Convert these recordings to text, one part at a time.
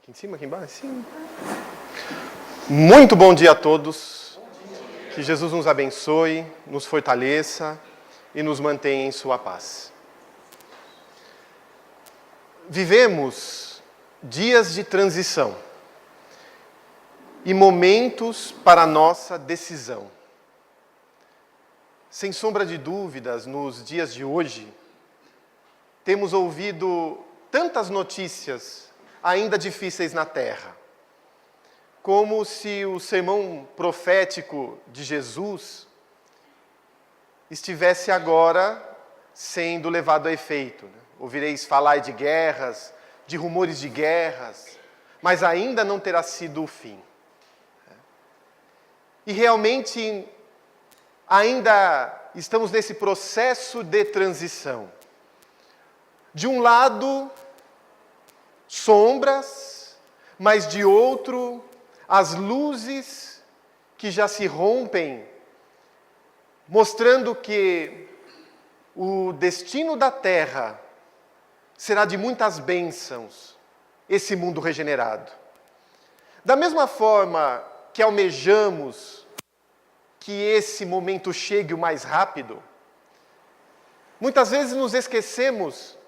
Aqui em cima, aqui embaixo? Sim. Muito bom dia a todos. Que Jesus nos abençoe, nos fortaleça e nos mantenha em sua paz. Vivemos dias de transição e momentos para a nossa decisão. Sem sombra de dúvidas, nos dias de hoje, temos ouvido tantas notícias ainda difíceis na terra, como se o sermão profético de Jesus estivesse agora sendo levado a efeito. Ouvireis falar de guerras, de rumores de guerras, mas ainda não terá sido o fim. E realmente ainda estamos nesse processo de transição. De um lado, sombras, mas de outro, as luzes que já se rompem, mostrando que o destino da terra será de muitas bênçãos, esse mundo regenerado. Da mesma forma que almejamos que esse momento chegue o mais rápido, muitas vezes nos esquecemos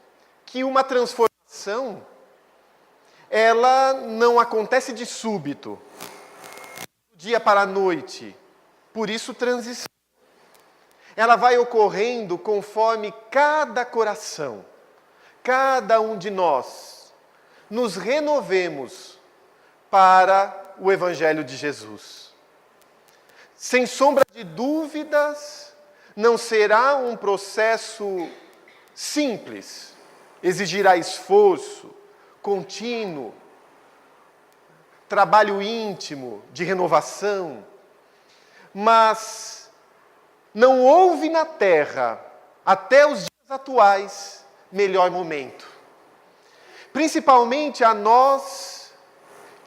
que uma transformação ela não acontece de súbito, do dia para a noite. Por isso, transição. Ela vai ocorrendo conforme cada coração, cada um de nós, nos renovemos para o Evangelho de Jesus. Sem sombra de dúvidas, não será um processo simples, exigirá esforço contínuo, trabalho íntimo de renovação, mas não houve na terra, até os dias atuais, melhor momento. Principalmente a nós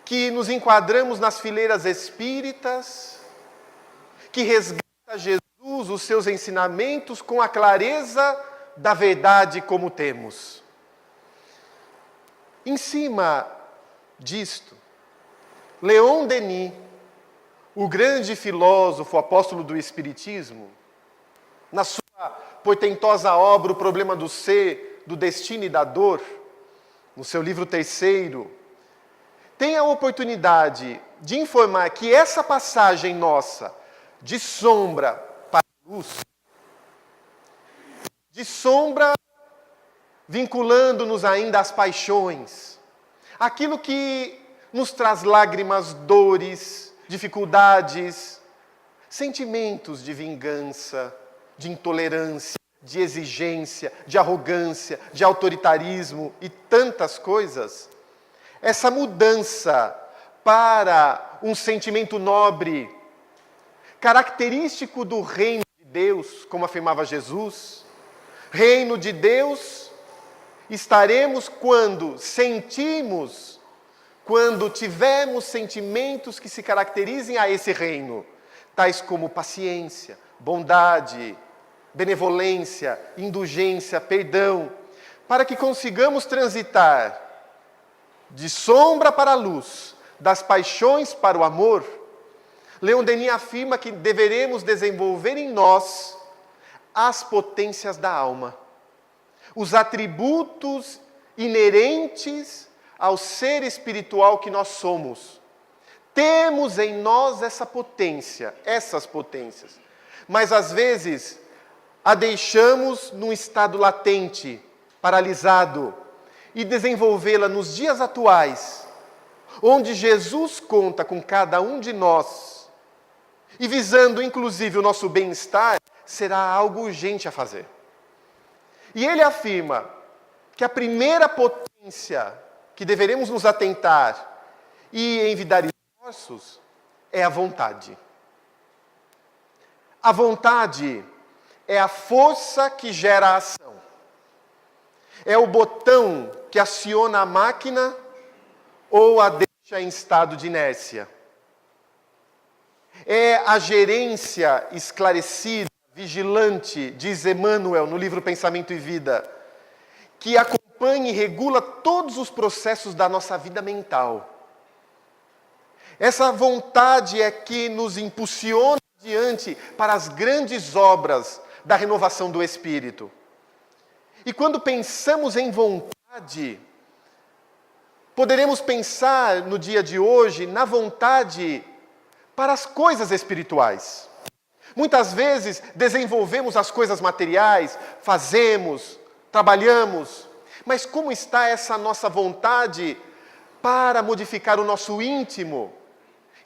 que nos enquadramos nas fileiras espíritas, que resgata Jesus, os seus ensinamentos com a clareza da verdade como temos. Em cima disto, Leon Denis, o grande filósofo, apóstolo do Espiritismo, na sua portentosa obra O Problema do Ser, do Destino e da Dor, no seu livro 3º, tem a oportunidade de informar que essa passagem nossa, de sombra para luz, de sombra vinculando-nos ainda às paixões, aquilo que nos traz lágrimas, dores, dificuldades, sentimentos de vingança, de intolerância, de exigência, de arrogância, de autoritarismo e tantas coisas. Essa mudança para um sentimento nobre, característico do reino de Deus, como afirmava Jesus, reino de Deus estaremos quando tivermos sentimentos que se caracterizem a esse reino, tais como paciência, bondade, benevolência, indulgência, perdão, para que consigamos transitar de sombra para a luz, das paixões para o amor. Leon Denis afirma que deveremos desenvolver em nós as potências da alma, os atributos inerentes ao ser espiritual que nós somos. Temos em nós essas potências, mas às vezes a deixamos num estado latente, paralisado, e desenvolvê-la nos dias atuais, onde Jesus conta com cada um de nós, e visando inclusive o nosso bem-estar, será algo urgente a fazer. E ele afirma que a primeira potência que deveremos nos atentar e envidar esforços é a vontade. A vontade é a força que gera a ação. É o botão que aciona a máquina ou a deixa em estado de inércia. É a gerência esclarecida, vigilante, diz Emmanuel no livro Pensamento e Vida, que acompanha e regula todos os processos da nossa vida mental. Essa vontade é que nos impulsiona adiante para as grandes obras da renovação do Espírito. E quando pensamos em vontade, poderemos pensar no dia de hoje na vontade para as coisas espirituais. Muitas vezes desenvolvemos as coisas materiais, fazemos, trabalhamos, mas como está essa nossa vontade para modificar o nosso íntimo,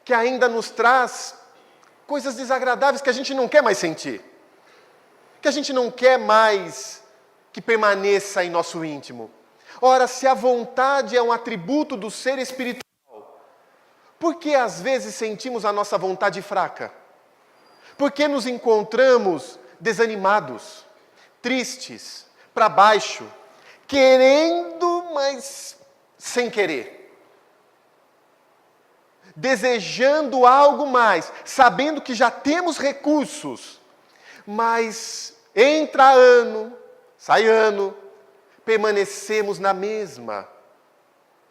que ainda nos traz coisas desagradáveis que a gente não quer mais sentir, que a gente não quer mais que permaneça em nosso íntimo? Ora, se a vontade é um atributo do ser espiritual, por que às vezes sentimos a nossa vontade fraca? Por que nos encontramos desanimados, tristes, para baixo, querendo, mas sem querer? Desejando algo mais, sabendo que já temos recursos, mas entra ano, sai ano, permanecemos na mesma.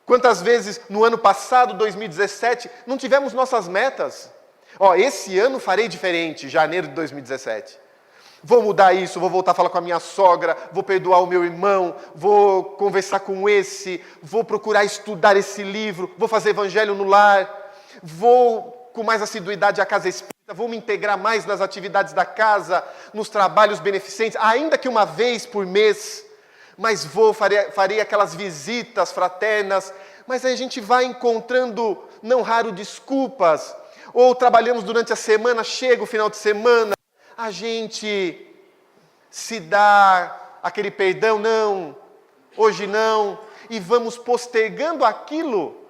Quantas vezes no ano passado, 2017, não tivemos nossas metas? Esse ano farei diferente, janeiro de 2017. Vou mudar isso, vou voltar a falar com a minha sogra, vou perdoar o meu irmão, vou conversar com esse, vou procurar estudar esse livro, vou fazer evangelho no lar, vou com mais assiduidade à casa espírita, vou me integrar mais nas atividades da casa, nos trabalhos beneficentes, ainda que uma vez por mês, mas farei aquelas visitas fraternas, mas aí a gente vai encontrando, não raro, desculpas, ou trabalhamos durante a semana, chega o final de semana, a gente se dá aquele perdão, não, hoje não, e vamos postergando aquilo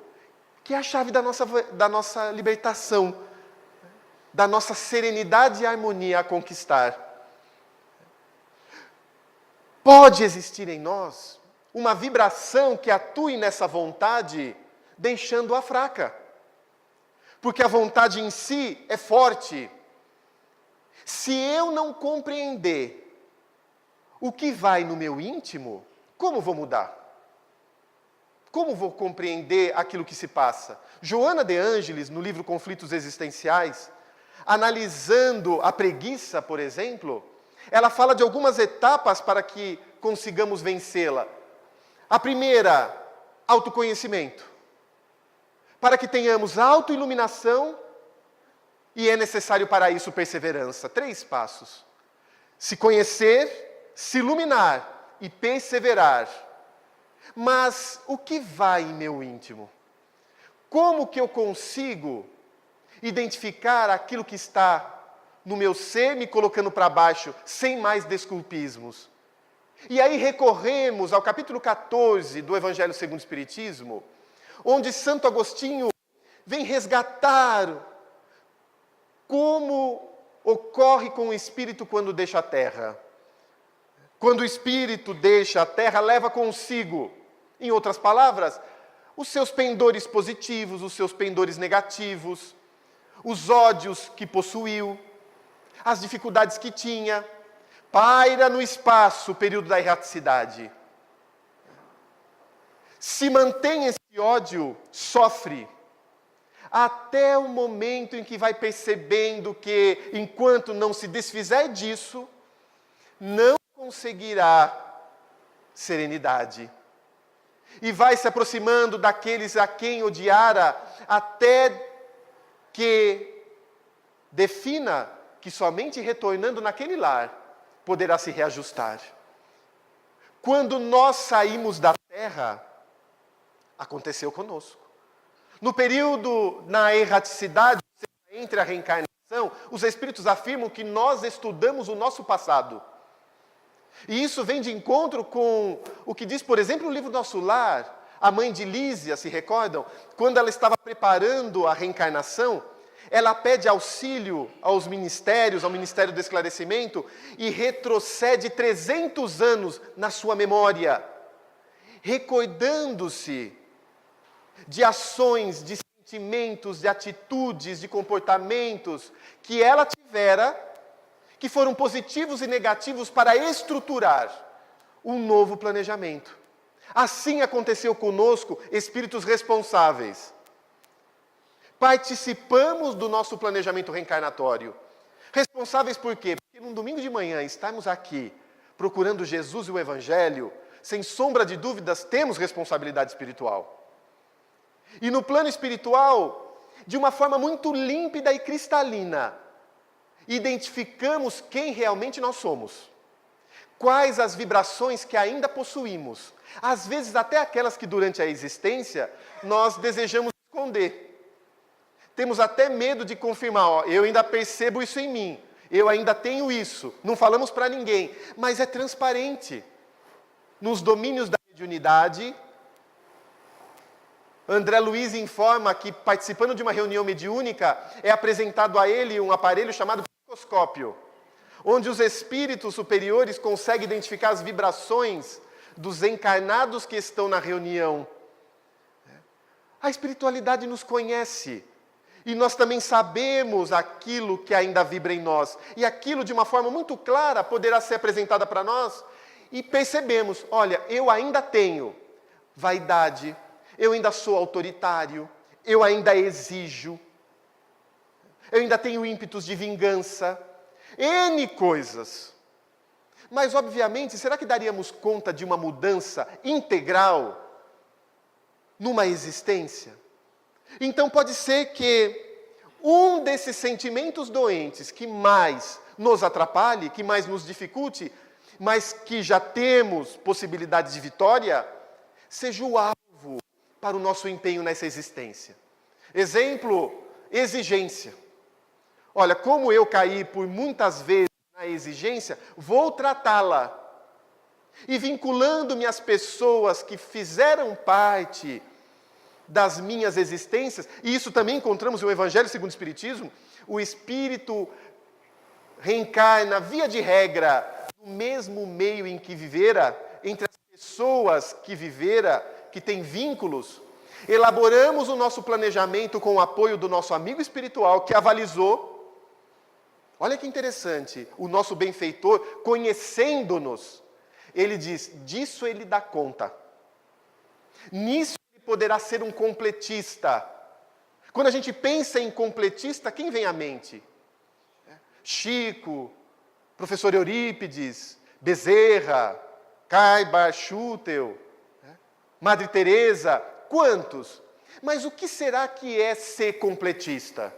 que é a chave da nossa libertação, da nossa serenidade e harmonia a conquistar. Pode existir em nós uma vibração que atue nessa vontade, deixando-a fraca. Porque a vontade em si é forte. Se eu não compreender o que vai no meu íntimo, como vou mudar? Como vou compreender aquilo que se passa? Joana de Ângeles, no livro Conflitos Existenciais, analisando a preguiça, por exemplo, ela fala de algumas etapas para que consigamos vencê-la. A primeira, autoconhecimento. Para que tenhamos autoiluminação, e é necessário para isso perseverança. 3 passos. Se conhecer, se iluminar e perseverar. Mas o que vai em meu íntimo? Como que eu consigo identificar aquilo que está no meu ser, me colocando para baixo, sem mais desculpismos? E aí recorremos ao capítulo 14 do Evangelho segundo o Espiritismo, onde Santo Agostinho vem resgatar como ocorre com o espírito quando deixa a terra. Quando o espírito deixa a terra, leva consigo, em outras palavras, os seus pendores positivos, os seus pendores negativos, os ódios que possuiu, as dificuldades que tinha. Paira no espaço o período da erraticidade. Se mantém esse ódio, sofre. Até o momento em que vai percebendo que, enquanto não se desfizer disso, não conseguirá serenidade. E vai se aproximando daqueles a quem odiara, até que defina que somente retornando naquele lar poderá se reajustar. Quando nós saímos da terra, aconteceu conosco. No período, na erraticidade, entre a reencarnação, os espíritos afirmam que nós estudamos o nosso passado. E isso vem de encontro com o que diz, por exemplo, o livro Nosso Lar. A mãe de Lísia, se recordam? Quando ela estava preparando a reencarnação, ela pede auxílio aos ministérios, ao Ministério do Esclarecimento, e retrocede 300 anos na sua memória, recordando-se de ações, de sentimentos, de atitudes, de comportamentos que ela tivera, que foram positivos e negativos para estruturar um novo planejamento. Assim aconteceu conosco, espíritos responsáveis. Participamos do nosso planejamento reencarnatório. Responsáveis por quê? Porque num domingo de manhã estarmos aqui procurando Jesus e o Evangelho, sem sombra de dúvidas, temos responsabilidade espiritual. E no plano espiritual, de uma forma muito límpida e cristalina, identificamos quem realmente nós somos. Quais as vibrações que ainda possuímos. Às vezes até aquelas que durante a existência nós desejamos esconder. Temos até medo de confirmar, eu ainda percebo isso em mim, eu ainda tenho isso, não falamos para ninguém, mas é transparente. Nos domínios da mediunidade, André Luiz informa que, participando de uma reunião mediúnica, é apresentado a ele um aparelho chamado psicoscópio, onde os espíritos superiores conseguem identificar as vibrações dos encarnados que estão na reunião. A espiritualidade nos conhece. E nós também sabemos aquilo que ainda vibra em nós. E aquilo, de uma forma muito clara, poderá ser apresentada para nós. E percebemos, olha, eu ainda tenho vaidade, eu ainda sou autoritário, eu ainda exijo, eu ainda tenho ímpetos de vingança, N coisas. Mas, obviamente, será que daríamos conta de uma mudança integral numa existência? Então pode ser que um desses sentimentos doentes que mais nos atrapalhe, que mais nos dificulte, mas que já temos possibilidades de vitória, seja o alvo para o nosso empenho nessa existência. Exemplo, exigência. Olha, como eu caí por muitas vezes na exigência, vou tratá-la. E vinculando-me às pessoas que fizeram parte das minhas existências, e isso também encontramos no Evangelho segundo o Espiritismo, o Espírito reencarna, via de regra, no mesmo meio em que vivera, entre as pessoas que vivera, que têm vínculos. Elaboramos o nosso planejamento com o apoio do nosso amigo espiritual, que avalizou. Olha que interessante, o nosso benfeitor, conhecendo-nos, ele diz, disso ele dá conta. Nisso poderá ser um completista. Quando a gente pensa em completista, quem vem à mente? Chico, professor Eurípides, Bezerra, Caibar, Schutel, Madre Teresa, quantos? Mas o que será que é ser completista?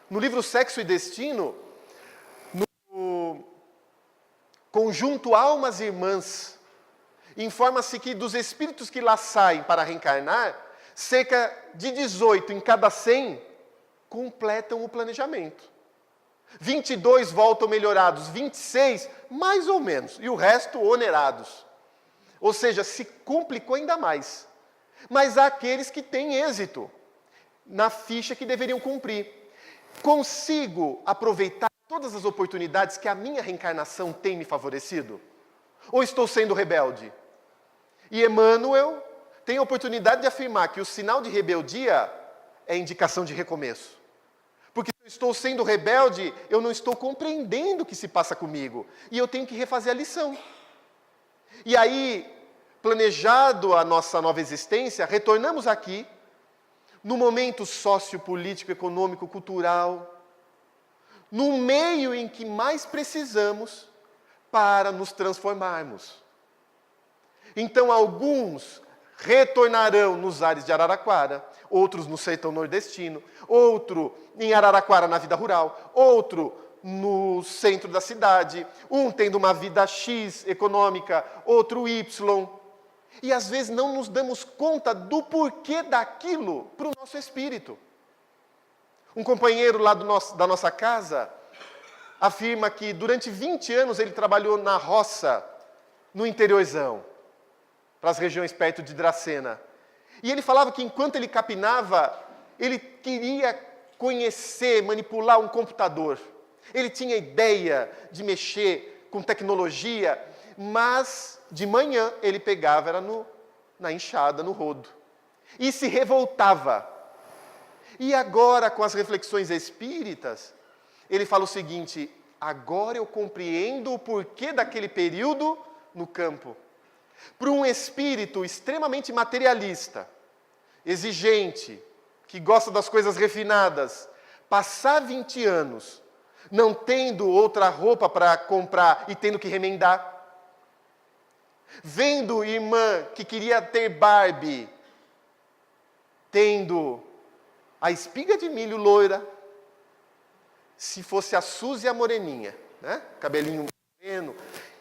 No livro Sexo e Destino, no conjunto Almas Irmãs, informa-se que dos espíritos que lá saem para reencarnar, cerca de 18 em cada 100 completam o planejamento. 22 voltam melhorados, 26 mais ou menos, e o resto onerados. Ou seja, se complicou ainda mais. Mas há aqueles que têm êxito na ficha que deveriam cumprir. Consigo aproveitar todas as oportunidades que a minha reencarnação tem me favorecido? Ou estou sendo rebelde? E Emmanuel tem a oportunidade de afirmar que o sinal de rebeldia é indicação de recomeço. Porque se eu estou sendo rebelde, eu não estou compreendendo o que se passa comigo. E eu tenho que refazer a lição. E aí, planejado a nossa nova existência, retornamos aqui, no momento sociopolítico, econômico, cultural, no meio em que mais precisamos para nos transformarmos. Então, alguns retornarão nos ares de Araraquara, outros no sertão nordestino, outro em Araraquara na vida rural, outro no centro da cidade, um tendo uma vida X econômica, outro Y. E às vezes não nos damos conta do porquê daquilo para o nosso espírito. Um companheiro lá da nossa casa afirma que durante 20 anos ele trabalhou na roça, no interiorzão, para as regiões perto de Dracena. E ele falava que enquanto ele capinava, ele queria conhecer, manipular um computador. Ele tinha ideia de mexer com tecnologia, mas de manhã ele pegava, era na enxada, no rodo. E se revoltava. E agora, com as reflexões espíritas, ele fala o seguinte, agora eu compreendo o porquê daquele período no campo. Para um espírito extremamente materialista, exigente, que gosta das coisas refinadas, passar 20 anos não tendo outra roupa para comprar e tendo que remendar, vendo irmã que queria ter Barbie, tendo a espiga de milho loira, se fosse a Suzy a moreninha, né? Cabelinho moreno.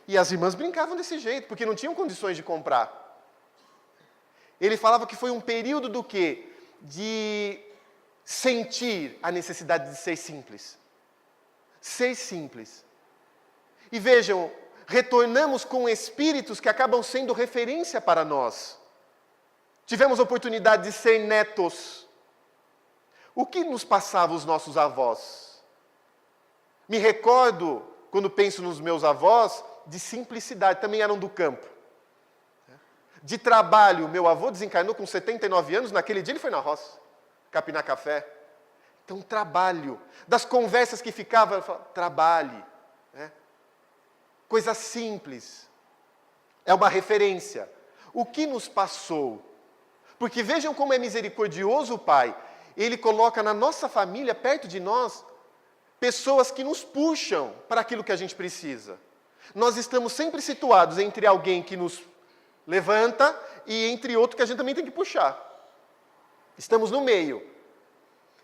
E as irmãs brincavam desse jeito, porque não tinham condições de comprar. Ele falava que foi um período do quê? De sentir a necessidade de ser simples. Ser simples. E vejam, retornamos com espíritos que acabam sendo referência para nós. Tivemos a oportunidade de ser netos. O que nos passavam os nossos avós? Me recordo, quando penso nos meus avós, de simplicidade, também eram do campo. De trabalho, meu avô desencarnou com 79 anos, naquele dia ele foi na roça, capinar café. Então, trabalho. Das conversas que ficava, eu falava, trabalhe. Né? Coisa simples. É uma referência. O que nos passou? Porque vejam como é misericordioso o Pai. Ele coloca na nossa família, perto de nós, pessoas que nos puxam para aquilo que a gente precisa. Nós estamos sempre situados entre alguém que nos levanta e entre outro que a gente também tem que puxar. Estamos no meio.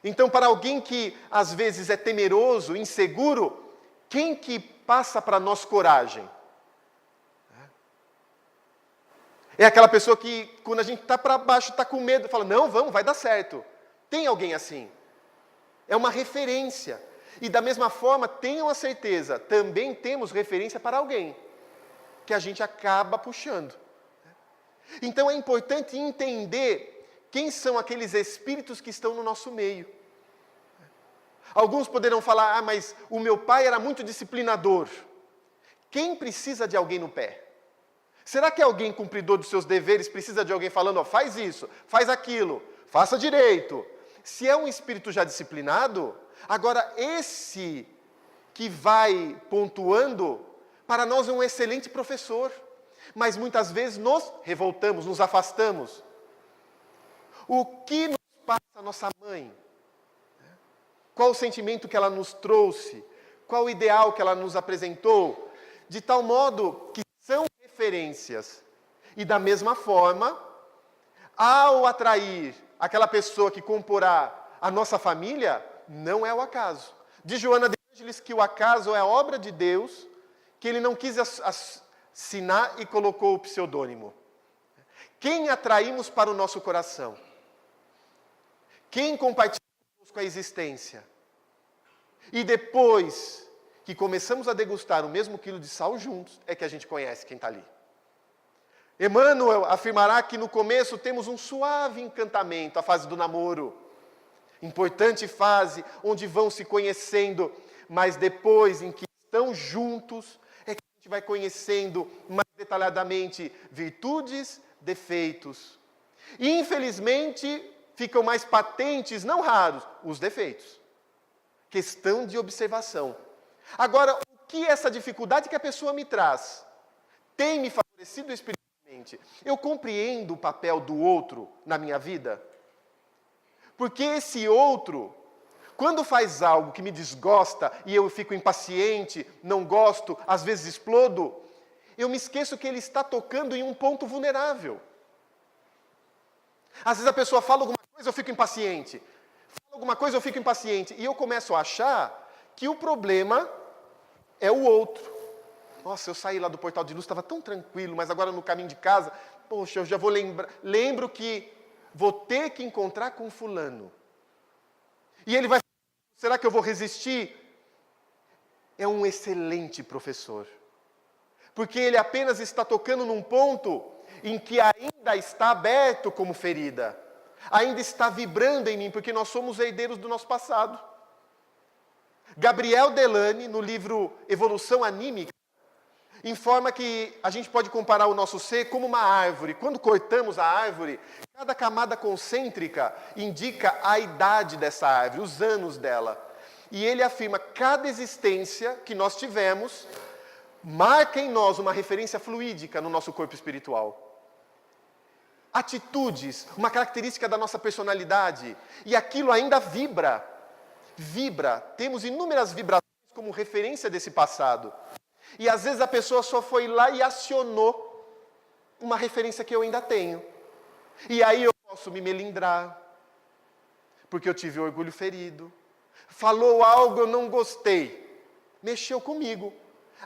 Então, para alguém que às vezes é temeroso, inseguro, quem que passa para nós coragem? É aquela pessoa que, quando a gente está para baixo, está com medo, fala, não, vamos, vai dar certo. Tem alguém assim. É uma referência. E da mesma forma, tenham a certeza, também temos referência para alguém que a gente acaba puxando. Então é importante entender quem são aqueles espíritos que estão no nosso meio. Alguns poderão falar, mas o meu pai era muito disciplinador. Quem precisa de alguém no pé? Será que alguém cumpridor dos seus deveres precisa de alguém falando, faz isso, faz aquilo, faça direito? Se é um espírito já disciplinado, agora esse que vai pontuando, para nós é um excelente professor. Mas muitas vezes nos revoltamos, nos afastamos. O que nos passa a nossa mãe? Qual o sentimento que ela nos trouxe? Qual o ideal que ela nos apresentou? De tal modo que são referências. E da mesma forma, ao atrair aquela pessoa que comporá a nossa família, não é o acaso. Diz Joana de Ângeles que o acaso é a obra de Deus, que ele não quis assinar e colocou o pseudônimo. Quem atraímos para o nosso coração? Quem compartilha conosco a existência? E depois que começamos a degustar o mesmo quilo de sal juntos, é que a gente conhece quem está ali. Emmanuel afirmará que no começo temos um suave encantamento, a fase do namoro. Importante fase, onde vão se conhecendo, mas depois em que estão juntos, é que a gente vai conhecendo mais detalhadamente virtudes, defeitos. E infelizmente ficam mais patentes, não raros, os defeitos. Questão de observação. Agora, o que essa dificuldade que a pessoa me traz tem me favorecido espiritualmente? Eu compreendo o papel do outro na minha vida? Porque esse outro, quando faz algo que me desgosta e eu fico impaciente, não gosto, às vezes explodo, eu me esqueço que ele está tocando em um ponto vulnerável. Às vezes a pessoa fala alguma coisa, eu fico impaciente. Fala alguma coisa, eu fico impaciente. E eu começo a achar que o problema é o outro. Nossa, eu saí lá do Portal de Luz, estava tão tranquilo, mas agora no caminho de casa, poxa, eu já vou lembrar. Lembro que vou ter que encontrar com fulano. E ele vai, será que eu vou resistir? É um excelente professor. Porque ele apenas está tocando num ponto em que ainda está aberto como ferida. Ainda está vibrando em mim, porque nós somos herdeiros do nosso passado. Gabriel Delany, no livro Evolução Anímica, informa que a gente pode comparar o nosso ser como uma árvore. Quando cortamos a árvore, cada camada concêntrica indica a idade dessa árvore, os anos dela. E ele afirma que cada existência que nós tivemos marca em nós uma referência fluídica no nosso corpo espiritual. Atitudes, uma característica da nossa personalidade, e aquilo ainda vibra. Temos inúmeras vibrações como referência desse passado. E às vezes a pessoa só foi lá e acionou uma referência que eu ainda tenho. E aí eu posso me melindrar, porque eu tive orgulho ferido. Falou algo, eu não gostei. Mexeu comigo.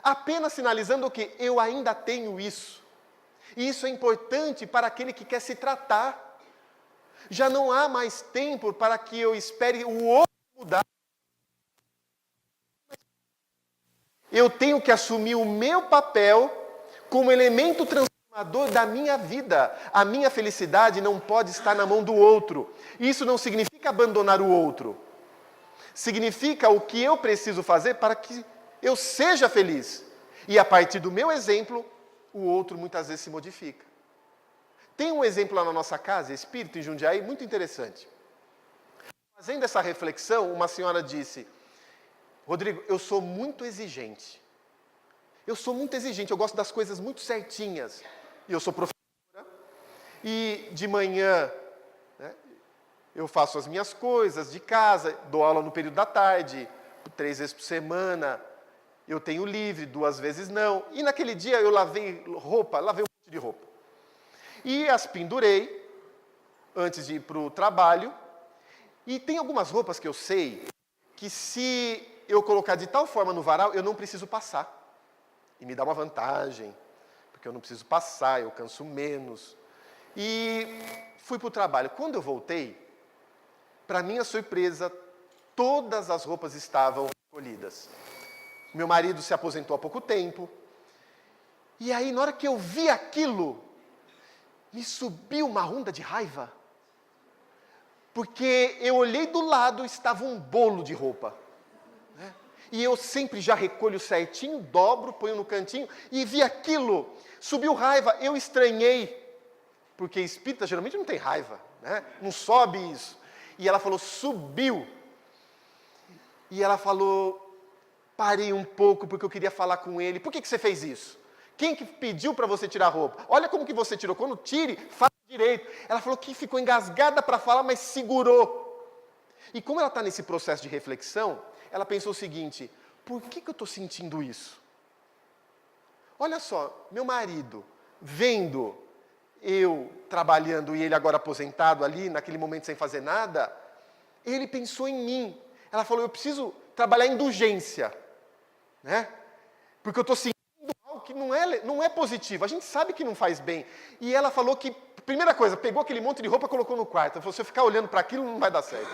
Apenas sinalizando que eu ainda tenho isso. E isso é importante para aquele que quer se tratar. Já não há mais tempo para que eu espere o outro mudar. Eu tenho que assumir o meu papel como elemento transformador da minha vida. A minha felicidade não pode estar na mão do outro. Isso não significa abandonar o outro. Significa o que eu preciso fazer para que eu seja feliz. E a partir do meu exemplo, o outro muitas vezes se modifica. Tem um exemplo lá na nossa casa, Espírito, em Jundiaí, muito interessante. Fazendo essa reflexão, uma senhora disse: Rodrigo, eu sou muito exigente. Eu gosto das coisas muito certinhas. E eu sou professora. E de manhã, né, eu faço as minhas coisas de casa, dou aula no período da tarde, 3 vezes por semana. Eu tenho livre, 2 vezes não. E naquele dia eu lavei um monte de roupa. E as pendurei antes de ir para o trabalho. E tem algumas roupas que eu sei que se eu colocar de tal forma no varal, eu não preciso passar. E me dá uma vantagem, porque eu não preciso passar, eu canso menos. E fui para o trabalho. Quando eu voltei, para minha surpresa, todas as roupas estavam recolhidas. Meu marido se aposentou há pouco tempo. E aí, na hora que eu vi aquilo, me subiu uma onda de raiva. Porque eu olhei do lado, estava um bolo de roupa. Né? E eu sempre já recolho certinho, dobro, ponho no cantinho, e vi aquilo. Subiu raiva, eu estranhei. Porque espírita geralmente não tem raiva, né? Não sobe isso. E ela falou, subiu. E ela falou, parei um pouco porque eu queria falar com ele. Por que você fez isso? Quem que pediu para você tirar a roupa? Olha como que você tirou. Quando tire, faça direito. Ela falou que ficou engasgada para falar, mas segurou. E como ela está nesse processo de reflexão, ela pensou o seguinte, por que eu estou sentindo isso? Olha só, meu marido, vendo eu trabalhando e ele agora aposentado ali, naquele momento sem fazer nada, ele pensou em mim. Ela falou, eu preciso trabalhar indulgência, né? Porque eu estou sentindo algo que não é positivo, a gente sabe que não faz bem. E ela falou que, primeira coisa, pegou aquele monte de roupa e colocou no quarto. Ela falou, se eu ficar olhando para aquilo, não vai dar certo.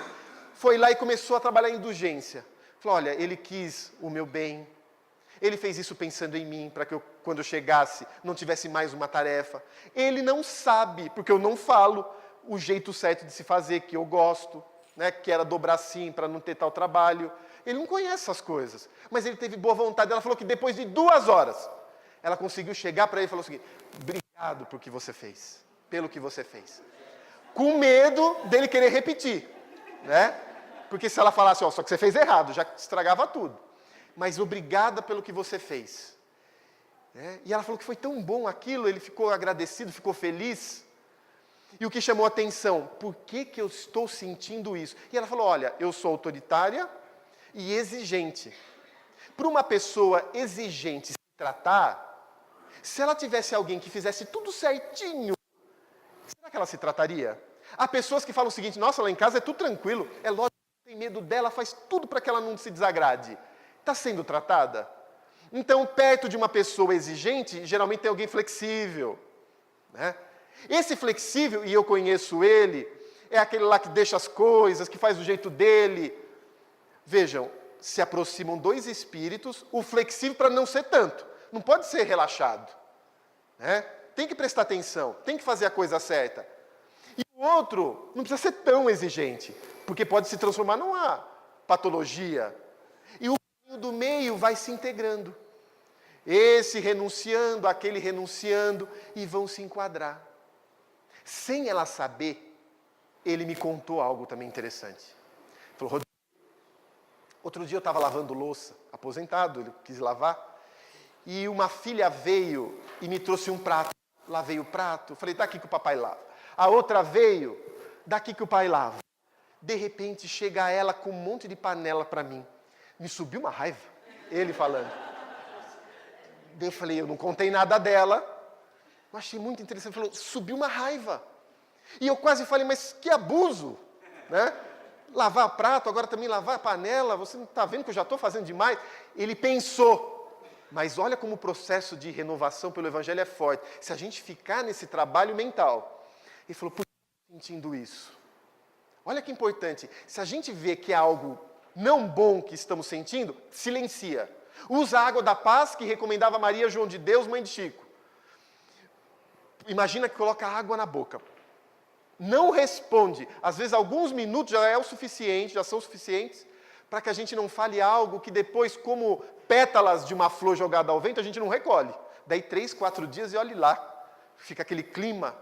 Foi lá e começou a trabalhar indulgência. Falou, olha, ele quis o meu bem, ele fez isso pensando em mim, para que eu, quando eu chegasse, não tivesse mais uma tarefa. Ele não sabe, porque eu não falo, o jeito certo de se fazer, que eu gosto, né, que era dobrar assim, para não ter tal trabalho. Ele não conhece essas coisas, mas ele teve boa vontade. Ela falou que depois de 2 horas, ela conseguiu chegar para ele e falou o seguinte, obrigado pelo que você fez. Com medo dele querer repetir, né? Porque se ela falasse, só que você fez errado, já estragava tudo. Mas obrigada pelo que você fez. Né? E ela falou que foi tão bom aquilo, ele ficou agradecido, ficou feliz. E o que chamou a atenção, por que eu estou sentindo isso? E ela falou, olha, eu sou autoritária e exigente. Para uma pessoa exigente se tratar, se ela tivesse alguém que fizesse tudo certinho, será que ela se trataria? Há pessoas que falam o seguinte, nossa, lá em casa é tudo tranquilo, é lógico que tem medo dela, faz tudo para que ela não se desagrade. Está sendo tratada? Então, perto de uma pessoa exigente, geralmente tem alguém flexível. Né? Esse flexível, e eu conheço ele, é aquele lá que deixa as coisas, que faz do jeito dele. Vejam, se aproximam 2 espíritos, o flexível para não ser tanto. Não pode ser relaxado. Né? Tem que prestar atenção, tem que fazer a coisa certa. E o outro não precisa ser tão exigente, porque pode se transformar numa patologia. E o do meio vai se integrando. Esse renunciando, aquele renunciando, e vão se enquadrar. Sem ela saber, ele me contou algo também interessante. Ele falou, Rodrigo, outro dia eu estava lavando louça, aposentado, ele quis lavar, e uma filha veio e me trouxe um prato. Lavei o prato, falei, tá aqui que o papai lava. A outra veio, daqui que o pai lava. De repente, chega ela com um monte de panela para mim. Me subiu uma raiva, ele falando. Daí eu falei, eu não contei nada dela. Eu achei muito interessante, ele falou, subiu uma raiva. E eu quase falei, mas que abuso, né? Lavar prato, agora também lavar a panela, você não está vendo que eu já estou fazendo demais? Ele pensou. Mas olha como o processo de renovação pelo Evangelho é forte. Se a gente ficar nesse trabalho mental, ele falou, por que eu estou sentindo isso? Olha que importante, se a gente vê que é algo não bom que estamos sentindo, silencia. Usa a água da paz que recomendava Maria João de Deus, mãe de Chico. Imagina que coloca água na boca. Não responde. Às vezes alguns minutos já é o suficiente, já são suficientes, para que a gente não fale algo que depois, como pétalas de uma flor jogada ao vento, a gente não recolhe. Daí 3, 4 dias e olhe lá. Fica aquele clima.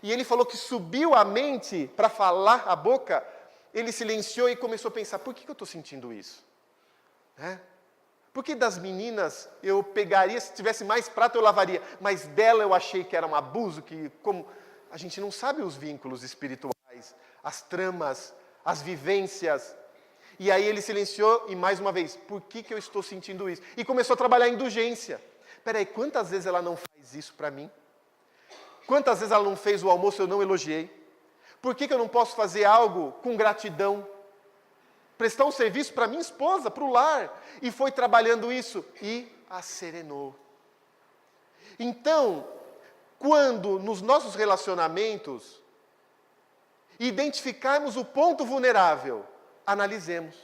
E ele falou que subiu a mente para falar a boca, ele silenciou e começou a pensar, por que eu estou sentindo isso? Por que das meninas eu pegaria, se tivesse mais prato eu lavaria, mas dela eu achei que era um abuso, que como a gente não sabe os vínculos espirituais, as tramas, as vivências. E aí ele silenciou e mais uma vez, por que eu estou sentindo isso? E começou a trabalhar a indulgência. Peraí, quantas vezes ela não faz isso para mim? Quantas vezes ela não fez o almoço e eu não elogiei? Por que eu não posso fazer algo com gratidão? Prestar um serviço para minha esposa, para o lar. E foi trabalhando isso e a serenou. Então, quando nos nossos relacionamentos identificarmos o ponto vulnerável, analisemos.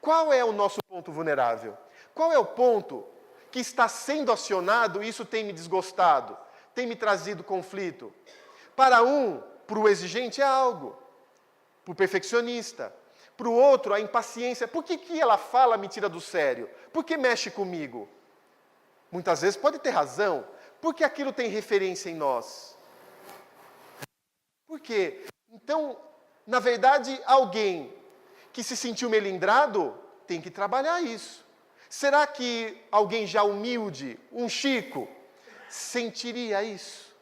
Qual é o nosso ponto vulnerável? Qual é o ponto que está sendo acionado e isso tem me desgostado? Tem me trazido conflito? Para o exigente é algo. Para o perfeccionista. Para o outro, a impaciência. Por que ela fala me tira do sério? Por que mexe comigo? Muitas vezes pode ter razão. Porque aquilo tem referência em nós. Por quê? Então, na verdade, alguém que se sentiu melindrado tem que trabalhar isso. Será que alguém já humilde, um Chico, sentiria isso?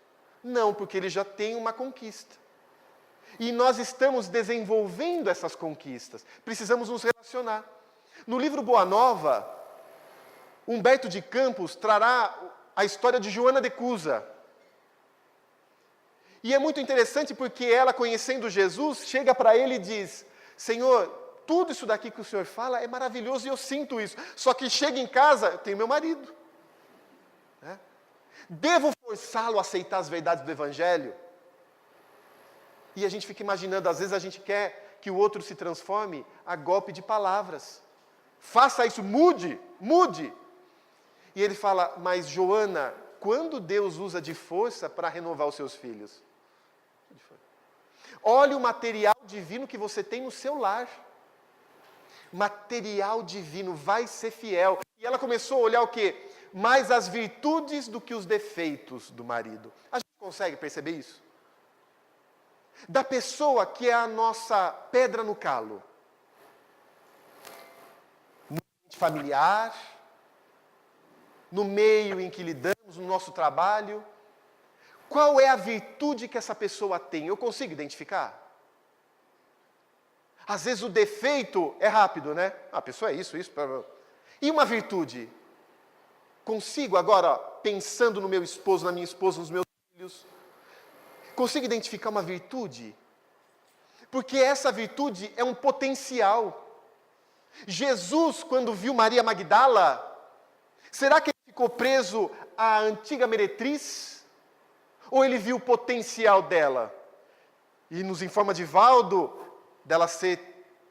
Não, porque ele já tem uma conquista. E nós estamos desenvolvendo essas conquistas. Precisamos nos relacionar. No livro Boa Nova, Humberto de Campos trará a história de Joana de Cusa. E é muito interessante porque ela, conhecendo Jesus, chega para ele e diz, Senhor, tudo isso daqui que o Senhor fala é maravilhoso e eu sinto isso. Só que chega em casa, eu tenho meu marido. Devo forçá-lo a aceitar as verdades do Evangelho? E a gente fica imaginando, às vezes a gente quer que o outro se transforme a golpe de palavras. Faça isso, mude. E ele fala, mas Joana, quando Deus usa de força para renovar os seus filhos? Olhe o material divino que você tem no seu lar. Material divino, vai ser fiel. E ela começou a olhar o quê? Mais as virtudes do que os defeitos do marido. A gente consegue perceber isso? Da pessoa que é a nossa pedra no calo. No ambiente familiar, no meio em que lidamos, no nosso trabalho. Qual é a virtude que essa pessoa tem? Eu consigo identificar? Às vezes o defeito é rápido, né? A pessoa é isso. E uma virtude? Consigo agora, pensando no meu esposo, na minha esposa, nos meus filhos, consigo identificar uma virtude? Porque essa virtude é um potencial. Jesus, quando viu Maria Magdala, será que ele ficou preso à antiga meretriz? Ou ele viu o potencial dela? E nos informa Divaldo dela ser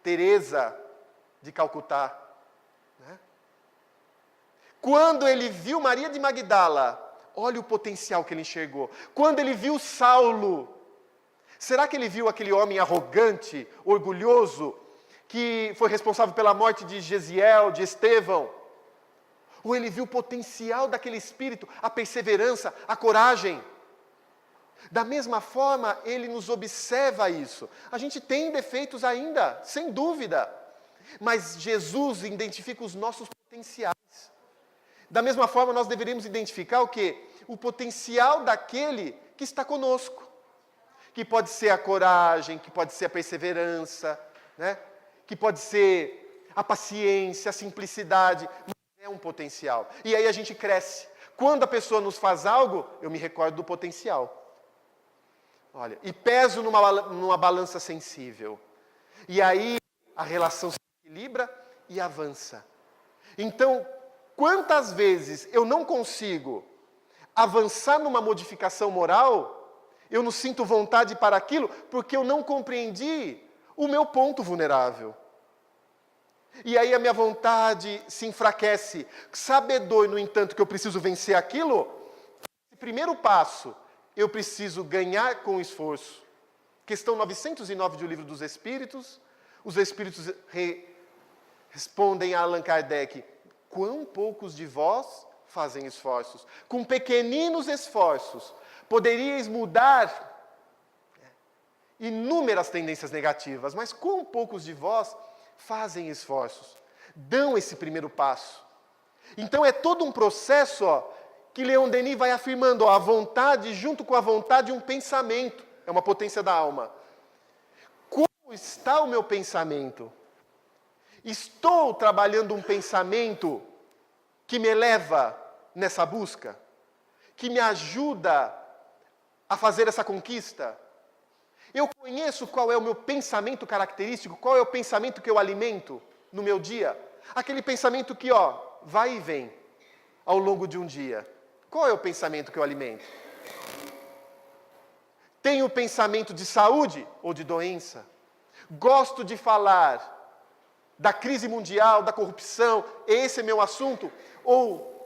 Teresa de Calcutá. Quando ele viu Maria de Magdala, olha o potencial que ele enxergou. Quando ele viu Saulo, será que ele viu aquele homem arrogante, orgulhoso, que foi responsável pela morte de Gesiel, de Estevão? Ou ele viu o potencial daquele espírito, a perseverança, a coragem? Da mesma forma, ele nos observa isso. A gente tem defeitos ainda, sem dúvida. Mas Jesus identifica os nossos potenciais. Da mesma forma, nós deveríamos identificar o quê? O potencial daquele que está conosco. Que pode ser a coragem, que pode ser a perseverança, né? Que pode ser a paciência, a simplicidade, mas é um potencial. E aí a gente cresce. Quando a pessoa nos faz algo, eu me recordo do potencial. Olha, e peso numa balança sensível. E aí a relação se equilibra e avança. Então, quantas vezes eu não consigo avançar numa modificação moral, eu não sinto vontade para aquilo, porque eu não compreendi o meu ponto vulnerável. E aí a minha vontade se enfraquece. Sabedor, no entanto, que eu preciso vencer aquilo, esse primeiro passo, eu preciso ganhar com esforço. Questão 909 do Livro dos Espíritos, os Espíritos respondem a Allan Kardec: quão poucos de vós fazem esforços? Com pequeninos esforços, poderíeis mudar inúmeras tendências negativas, mas quão poucos de vós fazem esforços, dão esse primeiro passo. Então é todo um processo, que Leon Denis vai afirmando, a vontade junto com a vontade um pensamento, é uma potência da alma. Como está o meu pensamento? Estou trabalhando um pensamento que me eleva nessa busca? Que me ajuda a fazer essa conquista? Eu conheço qual é o meu pensamento característico, qual é o pensamento que eu alimento no meu dia? Aquele pensamento que, vai e vem ao longo de um dia. Qual é o pensamento que eu alimento? Tenho o pensamento de saúde ou de doença? Gosto de falar da crise mundial, da corrupção, esse é meu assunto? Ou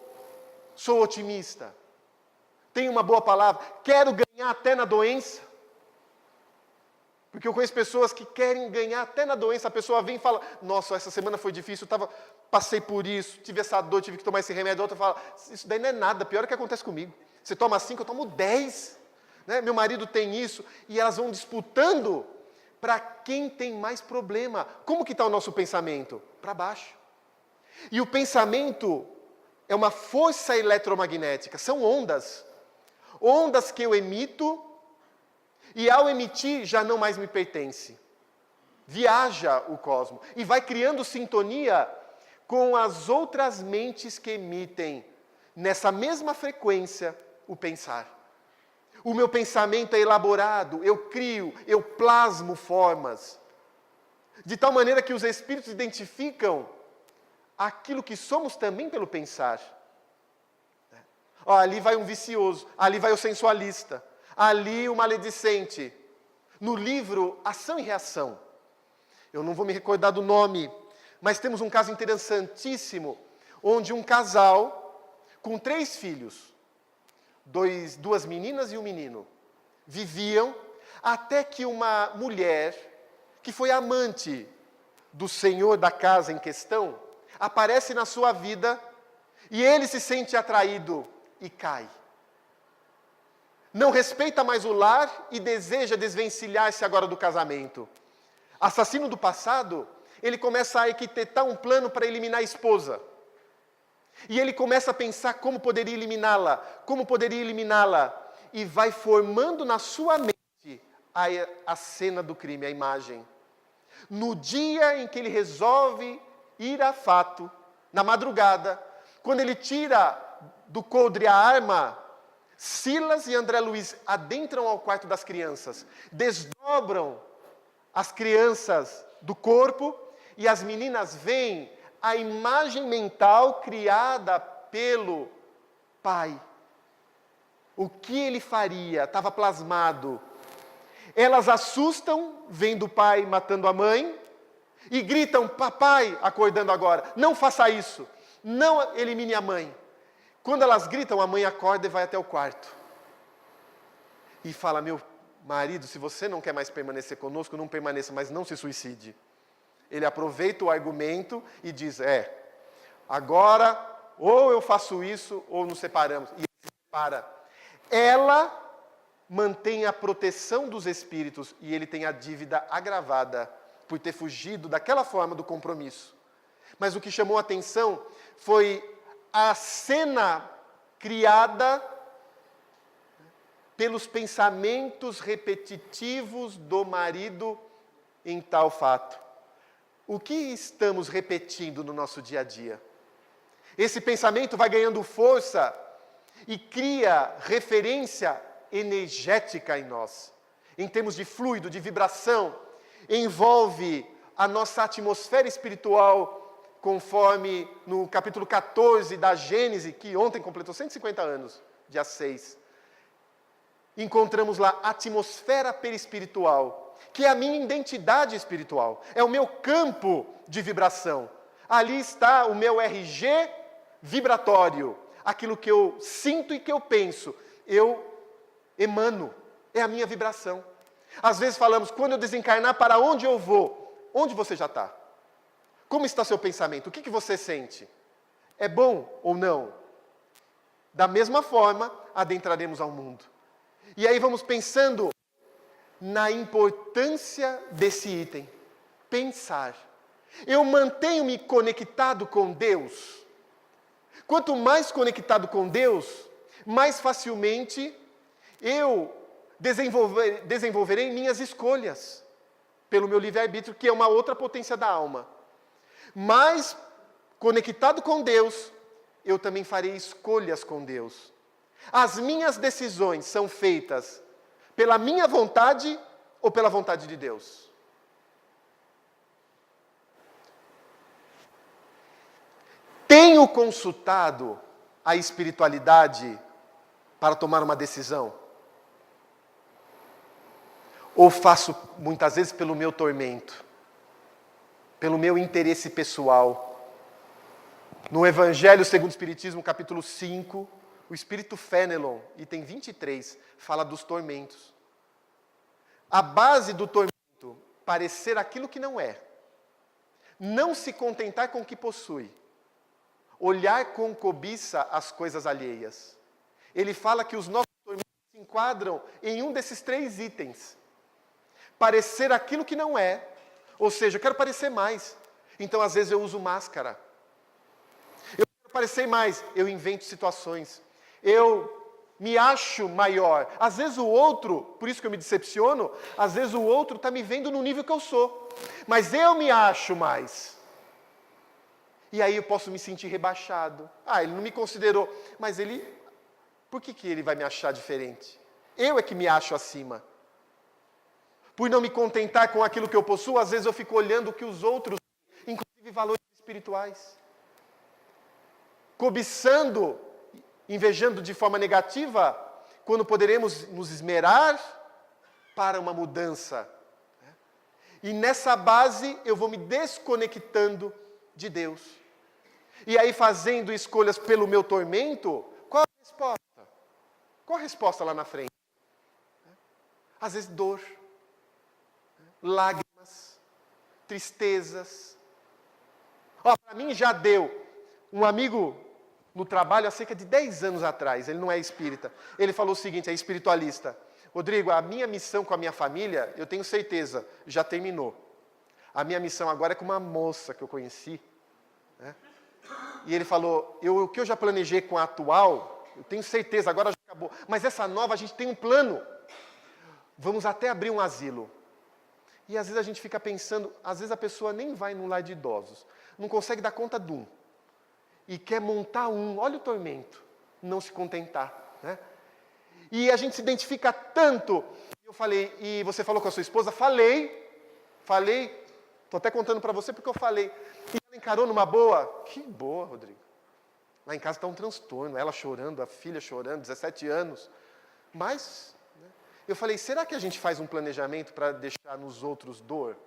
sou otimista? Tenho uma boa palavra? Quero ganhar até na doença? Porque eu conheço pessoas que querem ganhar até na doença. A pessoa vem e fala: nossa, essa semana foi difícil, passei por isso, tive essa dor, tive que tomar esse remédio. A outra fala: isso daí não é nada, pior é o que acontece comigo. Você toma 5, eu tomo 10. Né? Meu marido tem isso. E elas vão disputando para quem tem mais problema. Como que está o nosso pensamento? Para baixo. E o pensamento é uma força eletromagnética, são ondas. Ondas que eu emito, e ao emitir já não mais me pertence. Viaja o cosmos e vai criando sintonia com as outras mentes que emitem nessa mesma frequência o pensar. O meu pensamento é elaborado, eu crio, eu plasmo formas, de tal maneira que os espíritos identificam aquilo que somos também pelo pensar. Ali vai um vicioso, ali vai o sensualista, ali o maledicente. No livro Ação e Reação, eu não vou me recordar do nome, mas temos um caso interessantíssimo, onde um casal com 3 filhos, 2 meninas e um menino, viviam até que uma mulher, que foi amante do senhor da casa em questão, aparece na sua vida e ele se sente atraído e cai. Não respeita mais o lar e deseja desvencilhar-se agora do casamento. Assassino do passado, ele começa a arquitetar um plano para eliminar a esposa. E ele começa a pensar como poderia eliminá-la, e vai formando na sua mente a cena do crime, a imagem. No dia em que ele resolve ir a fato, na madrugada, quando ele tira do coldre a arma, Silas e André Luiz adentram ao quarto das crianças, desdobram as crianças do corpo e as meninas veem a imagem mental criada pelo pai. O que ele faria estava plasmado. Elas assustam, vendo o pai matando a mãe, e gritam: papai, acordando agora, não faça isso, não elimine a mãe. Quando elas gritam, a mãe acorda e vai até o quarto. E fala: meu marido, se você não quer mais permanecer conosco, não permaneça, mas não se suicide. Ele aproveita o argumento e diz: agora ou eu faço isso ou nos separamos. E ele se separa. Ela mantém a proteção dos espíritos e ele tem a dívida agravada por ter fugido daquela forma do compromisso. Mas o que chamou a atenção foi a cena criada pelos pensamentos repetitivos do marido em tal fato. O que estamos repetindo no nosso dia a dia? Esse pensamento vai ganhando força e cria referência energética em nós. Em termos de fluido, de vibração, envolve a nossa atmosfera espiritual, conforme no capítulo 14 da Gênesis, que ontem completou 150 anos, dia 6. Encontramos lá a atmosfera perispiritual, que é a minha identidade espiritual, é o meu campo de vibração. Ali está o meu RG vibratório, aquilo que eu sinto e que eu penso, eu emano, é a minha vibração. Às vezes falamos, quando eu desencarnar, para onde eu vou? Onde você já está? Como está seu pensamento? O que você sente? É bom ou não? Da mesma forma, adentraremos ao mundo. E aí vamos pensando na importância desse item. Pensar. Eu mantenho-me conectado com Deus. Quanto mais conectado com Deus, mais facilmente eu desenvolverei minhas escolhas pelo meu livre-arbítrio, que é uma outra potência da alma. Mais conectado com Deus, eu também farei escolhas com Deus. As minhas decisões são feitas pela minha vontade ou pela vontade de Deus? Tenho consultado a espiritualidade para tomar uma decisão? Ou faço muitas vezes pelo meu tormento, pelo meu interesse pessoal? No Evangelho segundo o Espiritismo, capítulo 5, o Espírito Fenelon, item 23, fala dos tormentos. A base do tormento, parecer aquilo que não é. Não se contentar com o que possui. Olhar com cobiça as coisas alheias. Ele fala que os nossos tormentos se enquadram em um desses 3 itens. Parecer aquilo que não é, ou seja, eu quero parecer mais. Então, às vezes, eu uso máscara. Eu quero parecer mais, eu invento situações. Eu me acho maior. Às vezes o outro, por isso que eu me decepciono, às vezes o outro está me vendo no nível que eu sou. Mas eu me acho mais. E aí eu posso me sentir rebaixado. Ele não me considerou. Mas ele, por que ele vai me achar diferente? Eu é que me acho acima. Por não me contentar com aquilo que eu possuo, às vezes eu fico olhando o que os outros, inclusive valores espirituais. Cobiçando, invejando de forma negativa, quando poderemos nos esmerar para uma mudança. E nessa base eu vou me desconectando de Deus. E aí fazendo escolhas pelo meu tormento, qual a resposta? Qual a resposta lá na frente? Às vezes dor, lágrimas, tristezas. Para mim já deu. Um amigo no trabalho há cerca de 10 anos atrás, ele não é espírita, ele falou o seguinte, é espiritualista: Rodrigo, a minha missão com a minha família, eu tenho certeza, já terminou. A minha missão agora é com uma moça que eu conheci, né? E ele falou, o que eu já planejei com a atual, eu tenho certeza, agora já acabou. Mas essa nova, a gente tem um plano. Vamos até abrir um asilo. E às vezes a gente fica pensando, às vezes a pessoa nem vai num lar de idosos, não consegue dar conta de um. E quer montar um, olha o tormento, não se contentar, né? E a gente se identifica tanto. Eu falei, e você falou com a sua esposa? Falei, estou até contando para você porque eu falei. E ela encarou numa boa? Que boa, Rodrigo. Lá em casa está um transtorno, ela chorando, a filha chorando, 17 anos. Mas, né, eu falei, será que a gente faz um planejamento para deixar nos outros dor?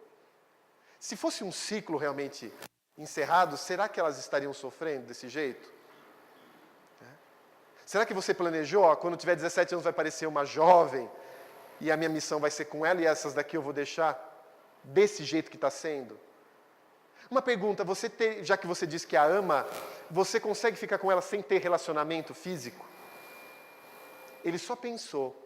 Se fosse um ciclo realmente encerrado, será que elas estariam sofrendo desse jeito? Será que você planejou, quando tiver 17 anos vai aparecer uma jovem, e a minha missão vai ser com ela, e essas daqui eu vou deixar desse jeito que está sendo? Uma pergunta, já que você disse que a ama, você consegue ficar com ela sem ter relacionamento físico? Ele só pensou.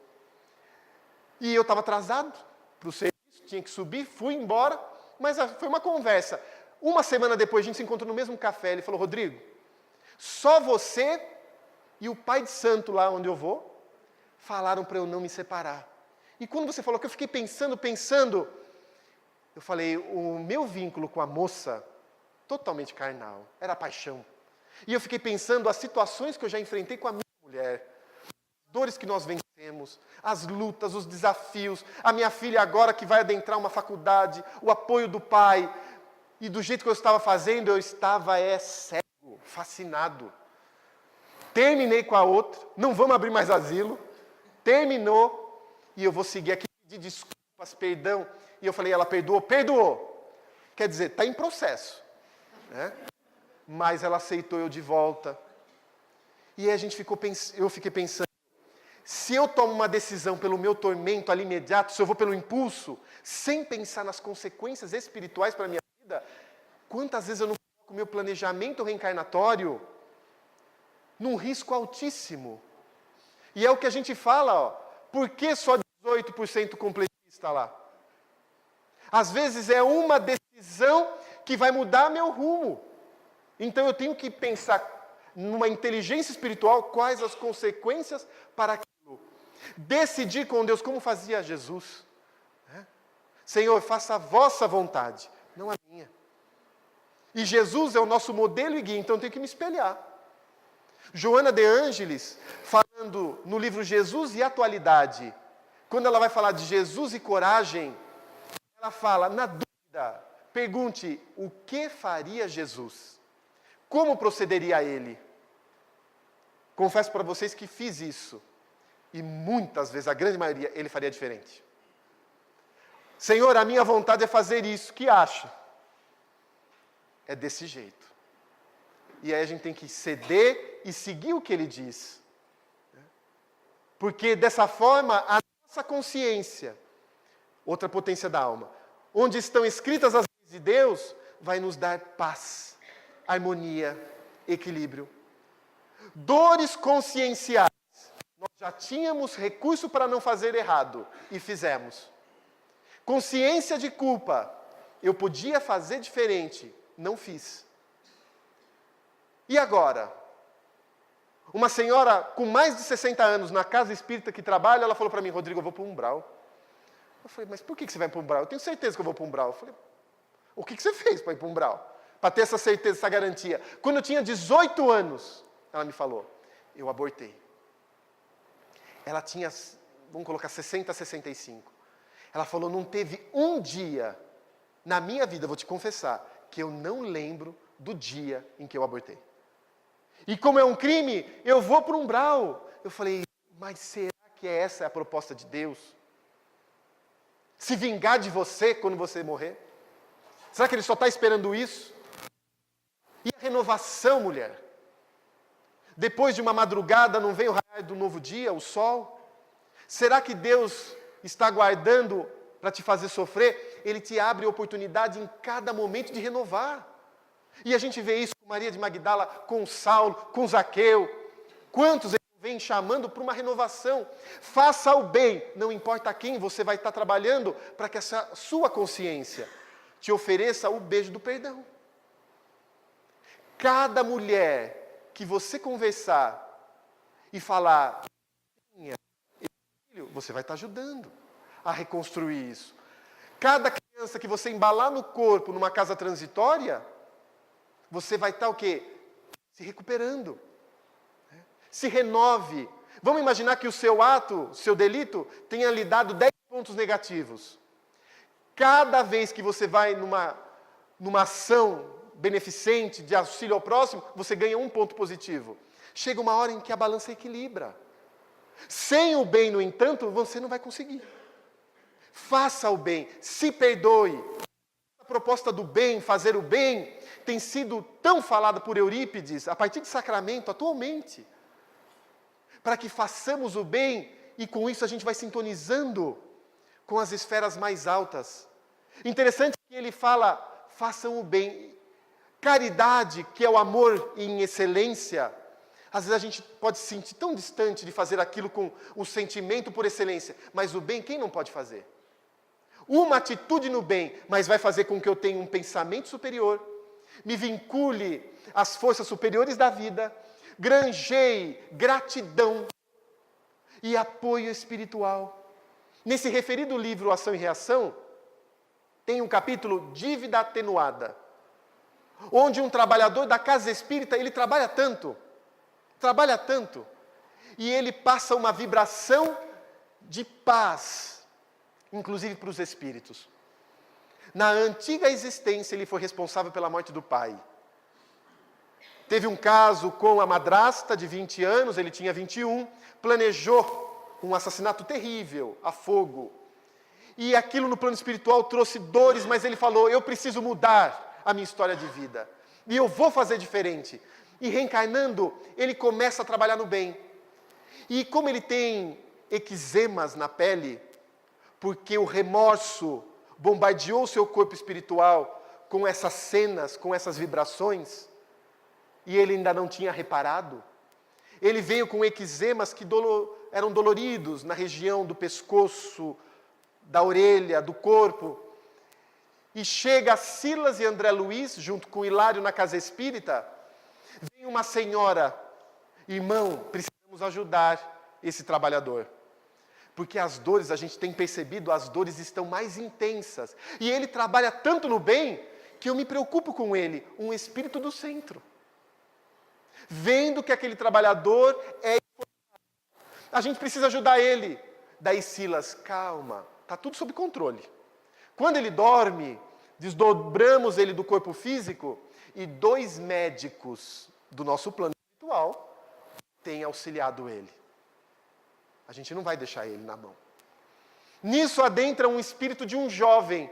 E eu estava atrasado para o serviço, tinha que subir, fui embora, mas foi uma conversa. Uma semana depois a gente se encontrou no mesmo café, ele falou, Rodrigo, Só você e o pai de santo lá onde eu vou falaram para eu não me separar. E quando você falou que eu fiquei pensando, eu falei, o meu vínculo com a moça, totalmente carnal, era paixão. E eu fiquei pensando as situações que eu já enfrentei com a minha mulher, as dores que nós vencemos, as lutas, os desafios, a minha filha agora que vai adentrar uma faculdade, o apoio do pai. E do jeito que eu estava fazendo, eu estava cego, fascinado. Terminei com a outra, não vamos abrir mais asilo. Terminou, e eu vou seguir aqui, pedir desculpas, perdão. E eu falei, ela perdoou? Perdoou. Quer dizer, está em processo. Né? Mas ela aceitou eu de volta. E aí eu fiquei pensando, se eu tomo uma decisão pelo meu tormento ali imediato, se eu vou pelo impulso, sem pensar nas consequências espirituais para a minha vida, quantas vezes eu não coloco o meu planejamento reencarnatório num risco altíssimo? E é o que a gente fala, ó, por que só 18% completista lá? Às vezes é uma decisão que vai mudar meu rumo. Então eu tenho que pensar numa inteligência espiritual quais as consequências para aquilo. Decidir com Deus como fazia Jesus. Né? Senhor, faça a vossa vontade, não a minha. E Jesus é o nosso modelo e guia, então eu tenho que me espelhar. Joana de Ângeles, falando no livro Jesus e Atualidade, quando ela vai falar de Jesus e coragem, ela fala, na dúvida, pergunte o que faria Jesus? Como procederia ele? Confesso para vocês que fiz isso. E muitas vezes, a grande maioria, ele faria diferente. Senhor, a minha vontade é fazer isso. O que acha? É desse jeito. E aí a gente tem que ceder e seguir o que ele diz. Porque dessa forma, a nossa consciência, outra potência da alma, onde estão escritas as leis de Deus, vai nos dar paz, harmonia, equilíbrio. Dores conscienciais. Nós já tínhamos recurso para não fazer errado e fizemos. Consciência de culpa. Eu podia fazer diferente, não fiz. E agora? Uma senhora com mais de 60 anos na casa espírita que trabalha, ela falou para mim, Rodrigo, eu vou para o umbral. Eu falei, mas por que você vai para o umbral? Eu tenho certeza que eu vou para o umbral. Eu falei, o que você fez para ir para o umbral? Para ter essa certeza, essa garantia. Quando eu tinha 18 anos, ela me falou, eu abortei. Ela tinha, vamos colocar 60, 65. Ela falou, não teve um dia na minha vida, vou te confessar, que eu não lembro do dia em que eu abortei. E como é um crime, eu vou para o umbral. Eu falei, mas será que essa é a proposta de Deus? Se vingar de você quando você morrer? Será que Ele só está esperando isso? E a renovação, mulher? Depois de uma madrugada não vem o raio do novo dia, o sol? Será que Deus está aguardando para te fazer sofrer? Ele te abre oportunidade em cada momento de renovar. E a gente vê isso com Maria de Magdala, com Saulo, com Zaqueu. Quantos ele vem chamando para uma renovação? Faça o bem, não importa quem você vai estar trabalhando, para que essa sua consciência te ofereça o beijo do perdão. Cada mulher que você conversar e falar, filho, você vai estar ajudando a reconstruir isso. Cada criança que você embalar no corpo numa casa transitória, você vai estar o quê? Se recuperando. Se renove. Vamos imaginar que o seu ato, seu delito, tenha lhe dado 10 pontos negativos. Cada vez que você vai numa ação beneficente, de auxílio ao próximo, você ganha 1 ponto positivo. Chega uma hora em que a balança equilibra. Sem o bem, no entanto, você não vai conseguir. Faça o bem, se perdoe. A proposta do bem, fazer o bem, tem sido tão falada por Eurípides, a partir de Sacramento, atualmente. Para que façamos o bem, e com isso a gente vai sintonizando com as esferas mais altas. Interessante que ele fala, façam o bem. Caridade, que é o amor em excelência, às vezes a gente pode se sentir tão distante de fazer aquilo com o sentimento por excelência, mas o bem quem não pode fazer? Uma atitude no bem, mas vai fazer com que eu tenha um pensamento superior, me vincule às forças superiores da vida, granjeie gratidão e apoio espiritual. Nesse referido livro Ação e Reação, tem um capítulo Dívida Atenuada, onde um trabalhador da casa espírita, ele trabalha tanto, e ele passa uma vibração de paz, inclusive para os espíritos. Na antiga existência, ele foi responsável pela morte do pai. Teve um caso com a madrasta de 20 anos, ele tinha 21, planejou um assassinato terrível, a fogo. E aquilo no plano espiritual trouxe dores, mas ele falou, eu preciso mudar a minha história de vida. E eu vou fazer diferente. E reencarnando, ele começa a trabalhar no bem. E como ele tem eczemas na pele, porque o remorso bombardeou o seu corpo espiritual com essas cenas, com essas vibrações, e ele ainda não tinha reparado, ele veio com eczemas que eram doloridos na região do pescoço, da orelha, do corpo. E chega Silas e André Luiz, junto com Hilário na casa espírita, vem uma senhora, irmão, precisamos ajudar esse trabalhador. Porque as dores, a gente tem percebido, as dores estão mais intensas. E ele trabalha tanto no bem, que eu me preocupo com ele, um espírito do centro. Vendo que aquele trabalhador é... A gente precisa ajudar ele. Daí Silas, calma, está tudo sob controle. Quando ele dorme, desdobramos ele do corpo físico, e 2 médicos do nosso plano espiritual têm auxiliado ele. A gente não vai deixar ele na mão. Nisso adentra um espírito de um jovem.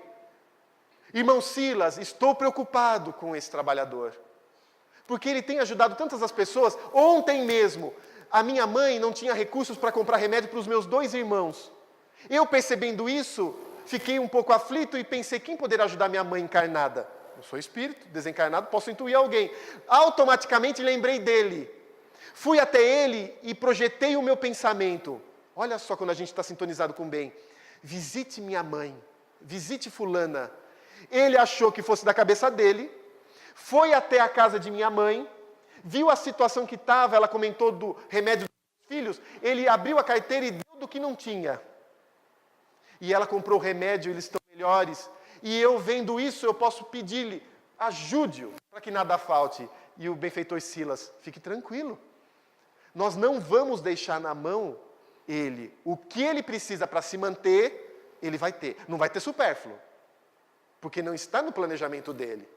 Irmão Silas, estou preocupado com esse trabalhador. Porque ele tem ajudado tantas as pessoas. Ontem mesmo, a minha mãe não tinha recursos para comprar remédio para os meus 2 irmãos. Eu, percebendo isso, fiquei um pouco aflito e pensei, quem poderá ajudar minha mãe encarnada? Eu sou espírito, desencarnado, posso intuir alguém. Automaticamente lembrei dele. Fui até ele e projetei o meu pensamento. Olha só quando a gente está sintonizado com o bem. Visite minha mãe, visite fulana. Ele achou que fosse da cabeça dele, foi até a casa de minha mãe, viu a situação que estava, ela comentou do remédio dos filhos, ele abriu a carteira e deu do que não tinha. E ela comprou o remédio, eles estão melhores. E eu vendo isso, eu posso pedir-lhe, ajude-o, para que nada falte. E o benfeitor Silas, fique tranquilo. Nós não vamos deixar na mão ele. O que ele precisa para se manter, ele vai ter. Não vai ter supérfluo, porque não está no planejamento dele.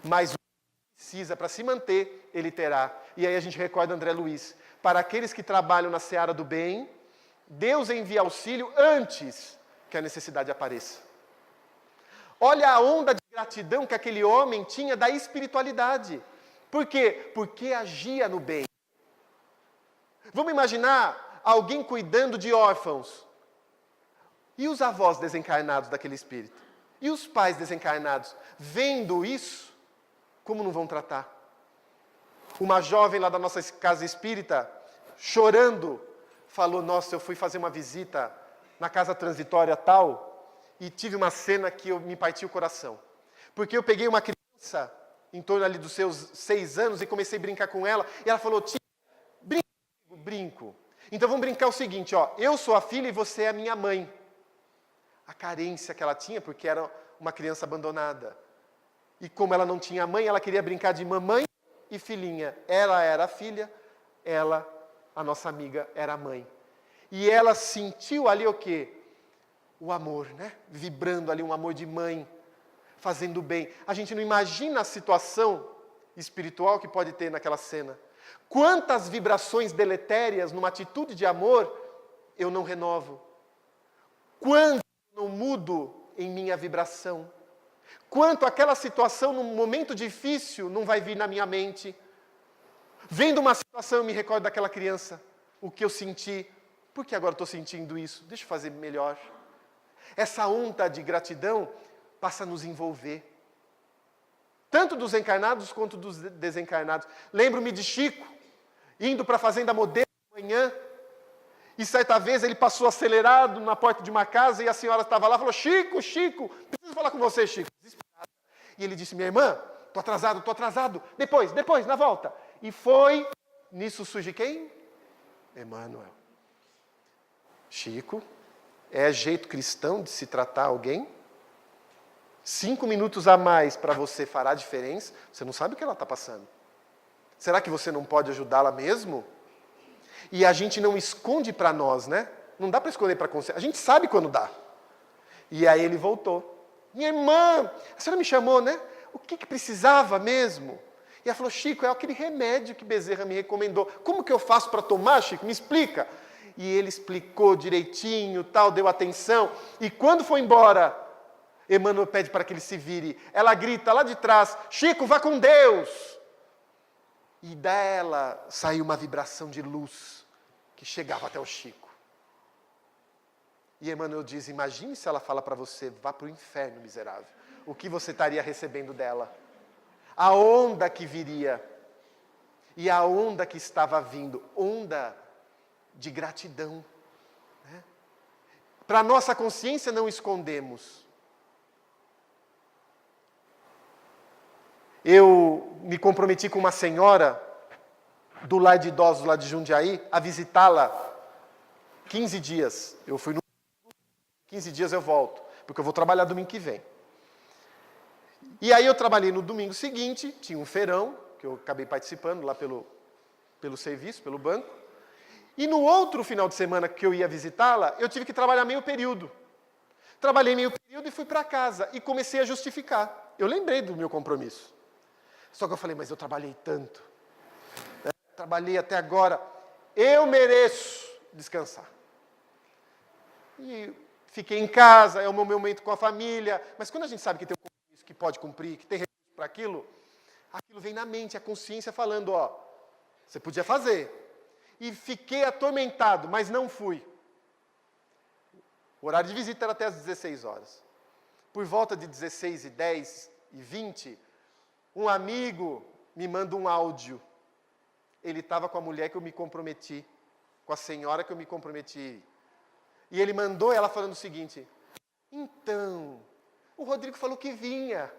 Mas o que precisa para se manter, ele terá. E aí a gente recorda André Luiz. Para aqueles que trabalham na seara do bem, Deus envia auxílio antes que a necessidade apareça. Olha a onda de gratidão que aquele homem tinha da espiritualidade. Por quê? Porque agia no bem. Vamos imaginar alguém cuidando de órfãos. E os avós desencarnados daquele espírito? E os pais desencarnados? Vendo isso, como não vão tratar? Uma jovem lá da nossa casa espírita, chorando, falou, nossa, eu fui fazer uma visita na casa transitória tal, e tive uma cena que me partiu o coração. Porque eu peguei uma criança, em torno ali dos seus 6 anos, e comecei a brincar com ela, e ela falou, tia, brinco. Então vamos brincar o seguinte, ó, eu sou a filha e você é a minha mãe. A carência que ela tinha, porque era uma criança abandonada. E como ela não tinha mãe, ela queria brincar de mamãe e filhinha. Ela era a filha, ela, a nossa amiga, era a mãe. E ela sentiu ali o quê? O amor, né? Vibrando ali, um amor de mãe, fazendo bem. A gente não imagina a situação espiritual que pode ter naquela cena. Quantas vibrações deletérias numa atitude de amor eu não renovo? Quanto eu não mudo em minha vibração? Quanto aquela situação num momento difícil não vai vir na minha mente? Vendo uma situação eu me recordo daquela criança, o que eu senti, por que agora estou sentindo isso? Deixa eu fazer melhor. Essa onda de gratidão passa a nos envolver. Tanto dos encarnados quanto dos desencarnados. Lembro-me de Chico, indo para a fazenda modelo de manhã, e certa vez ele passou acelerado na porta de uma casa, e a senhora estava lá e falou, Chico, preciso falar com você, Chico. Desesperado. E ele disse, minha irmã, tô atrasado, depois, na volta. E foi, nisso surge quem? Emmanuel. Chico, é jeito cristão de se tratar alguém? 5 minutos a mais para você fará diferença? Você não sabe o que ela está passando. Será que você não pode ajudá-la mesmo? E a gente não esconde para nós, né? Não dá para esconder para a consciência. A gente sabe quando dá. E aí ele voltou. Minha irmã, a senhora me chamou, né? O que precisava mesmo? E ela falou, Chico, é aquele remédio que Bezerra me recomendou. Como que eu faço para tomar, Chico? Me explica. E ele explicou direitinho, tal, deu atenção. E quando foi embora, Emmanuel pede para que ele se vire. Ela grita lá de trás, Chico, vá com Deus. E dela saiu uma vibração de luz que chegava até o Chico. E Emmanuel diz, imagine se ela fala para você, vá para o inferno, miserável. O que você estaria recebendo dela? A onda que viria. E a onda que estava vindo, onda de gratidão. Né? Para nossa consciência não escondemos. Eu me comprometi com uma senhora do lar de idosos lá de Jundiaí a visitá-la 15 dias. Eu fui no 15 dias eu volto, porque eu vou trabalhar domingo que vem. E aí eu trabalhei no domingo seguinte, tinha um feirão, que eu acabei participando lá pelo serviço, pelo banco. E no outro final de semana que eu ia visitá-la, eu tive que trabalhar meio período. Trabalhei meio período e fui para casa. E comecei a justificar. Eu lembrei do meu compromisso. Só que eu falei, mas eu trabalhei tanto. Né? Trabalhei até agora. Eu mereço descansar. E fiquei em casa, é o meu momento com a família. Mas quando a gente sabe que tem um compromisso que pode cumprir, que tem recurso para aquilo, aquilo vem na mente, a consciência falando, ó, você podia fazer. E fiquei atormentado, mas não fui. O horário de visita era até às 16 horas. Por volta de 16h10 e 20, um amigo me manda um áudio. Ele estava com a mulher que eu me comprometi, com a senhora que eu me comprometi. E ele mandou ela falando o seguinte, então, o Rodrigo falou que vinha.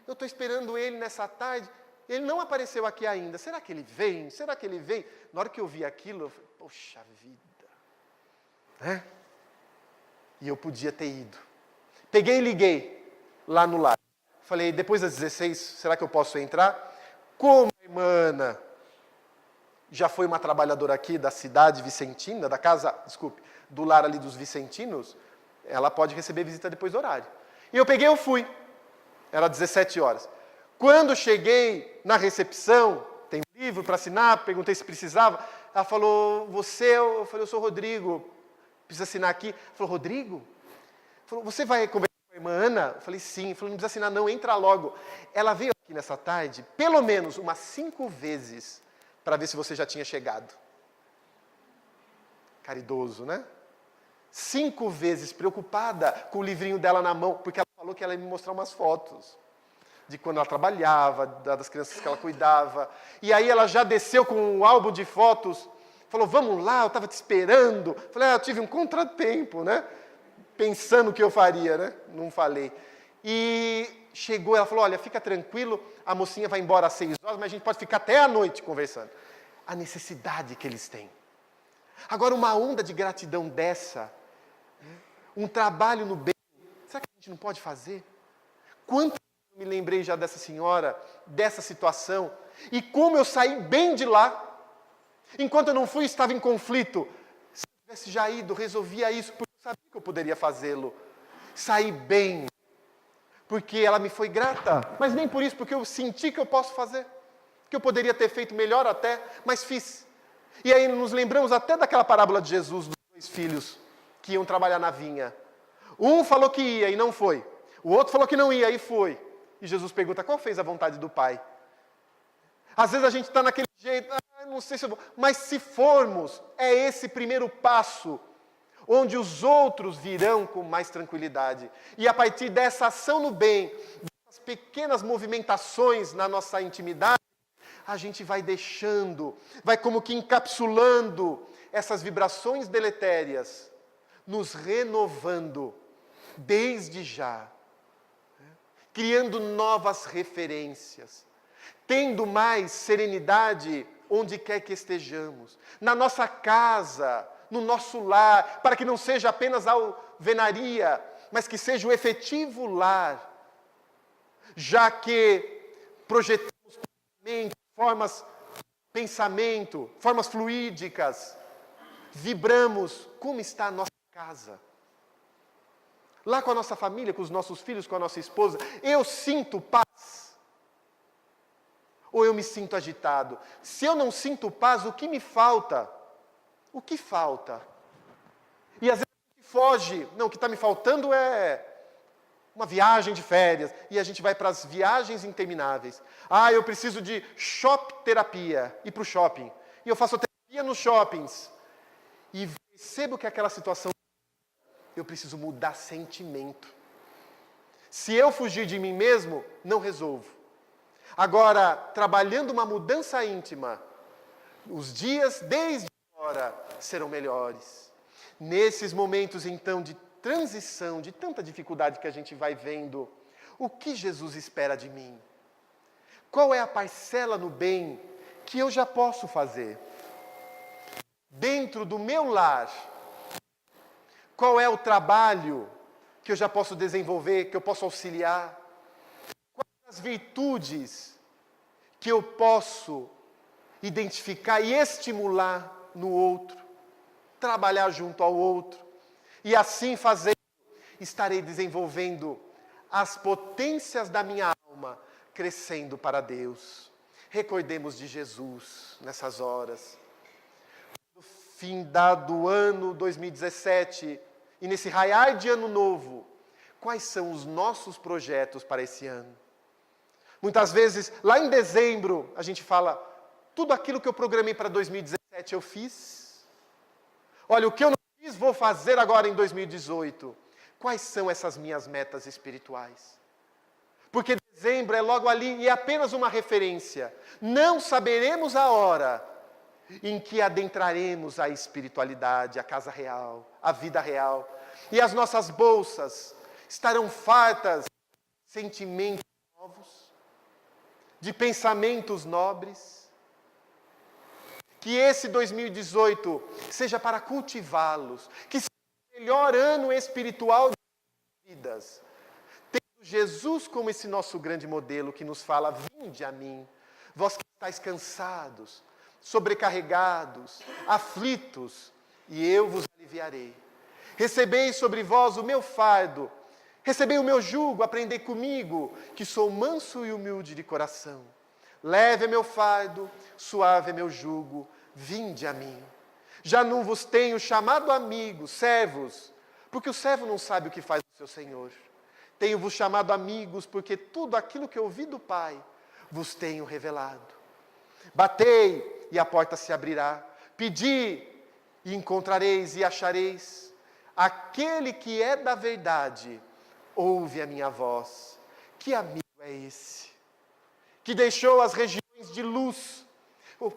Eu estou esperando ele nessa tarde. Ele não apareceu aqui ainda. Será que ele vem? Será que ele vem? Na hora que eu vi aquilo, eu falei, poxa vida. Né? E eu podia ter ido. Peguei e liguei lá no lar. Falei, depois das 16, será que eu posso entrar? Como a irmã Ana já foi uma trabalhadora aqui da cidade vicentina, da casa, desculpe, do lar ali dos vicentinos, ela pode receber visita depois do horário. E eu peguei e eu fui. Era 17 horas. Quando cheguei na recepção, tem um livro para assinar, perguntei se precisava. Ela falou, eu falei, eu sou o Rodrigo, precisa assinar aqui. Ela falou, Rodrigo? Falou, você vai conversar com a irmã Ana? Eu falei, sim. Ela falou, não precisa assinar não, entra logo. Ela veio aqui nessa tarde, pelo menos umas 5 vezes, para ver se você já tinha chegado. Caridoso, né? 5 vezes preocupada com o livrinho dela na mão, porque ela falou que ela ia me mostrar umas fotos de quando ela trabalhava, das crianças que ela cuidava. E aí ela já desceu com um álbum de fotos, falou, vamos lá, eu estava te esperando. Falei, eu tive um contratempo, né? Pensando o que eu faria, né? Não falei. E chegou, ela falou, olha, fica tranquilo, a mocinha vai embora às 6 horas, mas a gente pode ficar até a noite conversando. A necessidade que eles têm. Agora, uma onda de gratidão dessa, um trabalho no bem, será que a gente não pode fazer? Quanto eu me lembrei já dessa senhora, dessa situação, e como eu saí bem de lá. Enquanto eu não fui, estava em conflito. Se eu tivesse já ido, resolvia isso, porque eu sabia que eu poderia fazê-lo. Saí bem, porque ela me foi grata, mas nem por isso, porque eu senti que eu posso fazer, que eu poderia ter feito melhor até, mas fiz. E aí nos lembramos até daquela parábola de Jesus, dos 2 filhos que iam trabalhar na vinha. Um falou que ia e não foi. O outro falou que não ia e foi. E Jesus pergunta, qual fez a vontade do Pai? Às vezes a gente está naquele jeito, não sei se eu vou. Mas se formos, é esse primeiro passo, onde os outros virão com mais tranquilidade. E a partir dessa ação no bem, dessas pequenas movimentações na nossa intimidade, a gente vai deixando, vai como que encapsulando essas vibrações deletérias, nos renovando desde já. criando novas referências, tendo mais serenidade onde quer que estejamos, na nossa casa, no nosso lar, para que não seja apenas a alvenaria, mas que seja o efetivo lar, já que projetamos formas fluídicas, vibramos como está a nossa casa. Lá com a nossa família, com os nossos filhos, com a nossa esposa, eu sinto paz? Ou eu me sinto agitado? Se eu não sinto paz, o que me falta? O que falta? E às vezes a gente foge. Não, o que está me faltando é uma viagem de férias. E a gente vai para as viagens intermináveis. Eu preciso de terapia, ir para o shopping. E eu faço terapia nos shoppings. E percebo que aquela situação, eu preciso mudar sentimento. Se eu fugir de mim mesmo, não resolvo. Agora, trabalhando uma mudança íntima, os dias desde agora serão melhores. Nesses momentos, então, de transição, de tanta dificuldade que a gente vai vendo, o que Jesus espera de mim? Qual é a parcela no bem que eu já posso fazer? Dentro do meu lar, qual é o trabalho que eu já posso desenvolver, que eu posso auxiliar? Quais as virtudes que eu posso identificar e estimular no outro? Trabalhar junto ao outro. E assim fazendo, estarei desenvolvendo as potências da minha alma, crescendo para Deus. Recordemos de Jesus nessas horas. No fim do ano 2017, e nesse raiar de ano novo, quais são os nossos projetos para esse ano? Muitas vezes, lá em dezembro, a gente fala, tudo aquilo que eu programei para 2017 eu fiz. Olha, o que eu não fiz, vou fazer agora em 2018. Quais são essas minhas metas espirituais? Porque dezembro é logo ali e é apenas uma referência. Não saberemos a hora em que adentraremos a espiritualidade, a casa real, a vida real. E as nossas bolsas estarão fartas de sentimentos novos, de pensamentos nobres. Que esse 2018 seja para cultivá-los, que seja o melhor ano espiritual de nossas vidas. Tendo Jesus como esse nosso grande modelo que nos fala, vinde a mim, vós que estáis cansados, sobrecarregados, aflitos, e eu vos aliviarei. Recebei sobre vós o meu fardo, recebei o meu jugo, aprendei comigo, que sou manso e humilde de coração. Leve é meu fardo, suave é meu jugo, vinde a mim. Já não vos tenho chamado amigos, servos, porque o servo não sabe o que faz o seu senhor. Tenho-vos chamado amigos, porque tudo aquilo que ouvi do Pai, vos tenho revelado. Batei, e a porta se abrirá. Pedi, e encontrareis e achareis. Aquele que é da verdade, ouve a minha voz. Que amigo é esse? Que deixou as regiões de luz,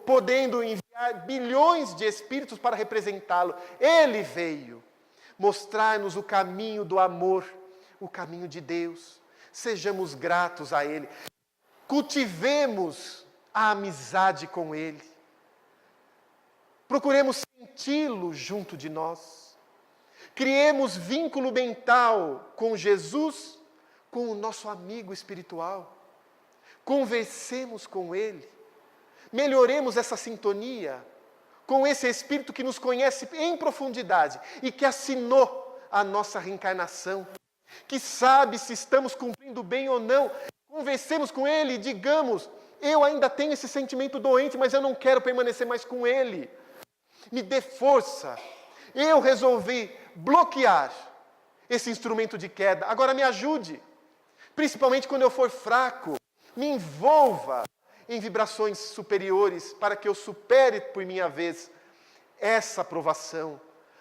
podendo enviar bilhões de espíritos para representá-lo. Ele veio mostrar-nos o caminho do amor, o caminho de Deus. Sejamos gratos a Ele. Cultivemos a amizade com Ele. Procuremos senti-lo junto de nós. Criemos vínculo mental com Jesus, com o nosso amigo espiritual. Conversemos com Ele. Melhoremos essa sintonia com esse Espírito que nos conhece em profundidade e que assinou a nossa reencarnação, que sabe se estamos cumprindo bem ou não. Conversemos com Ele e digamos, eu ainda tenho esse sentimento doente, mas eu não quero permanecer mais com Ele. Me dê força. Eu resolvi bloquear esse instrumento de queda. Agora me ajude. Principalmente quando eu for fraco. Me envolva em vibrações superiores para que eu supere por minha vez essa provação.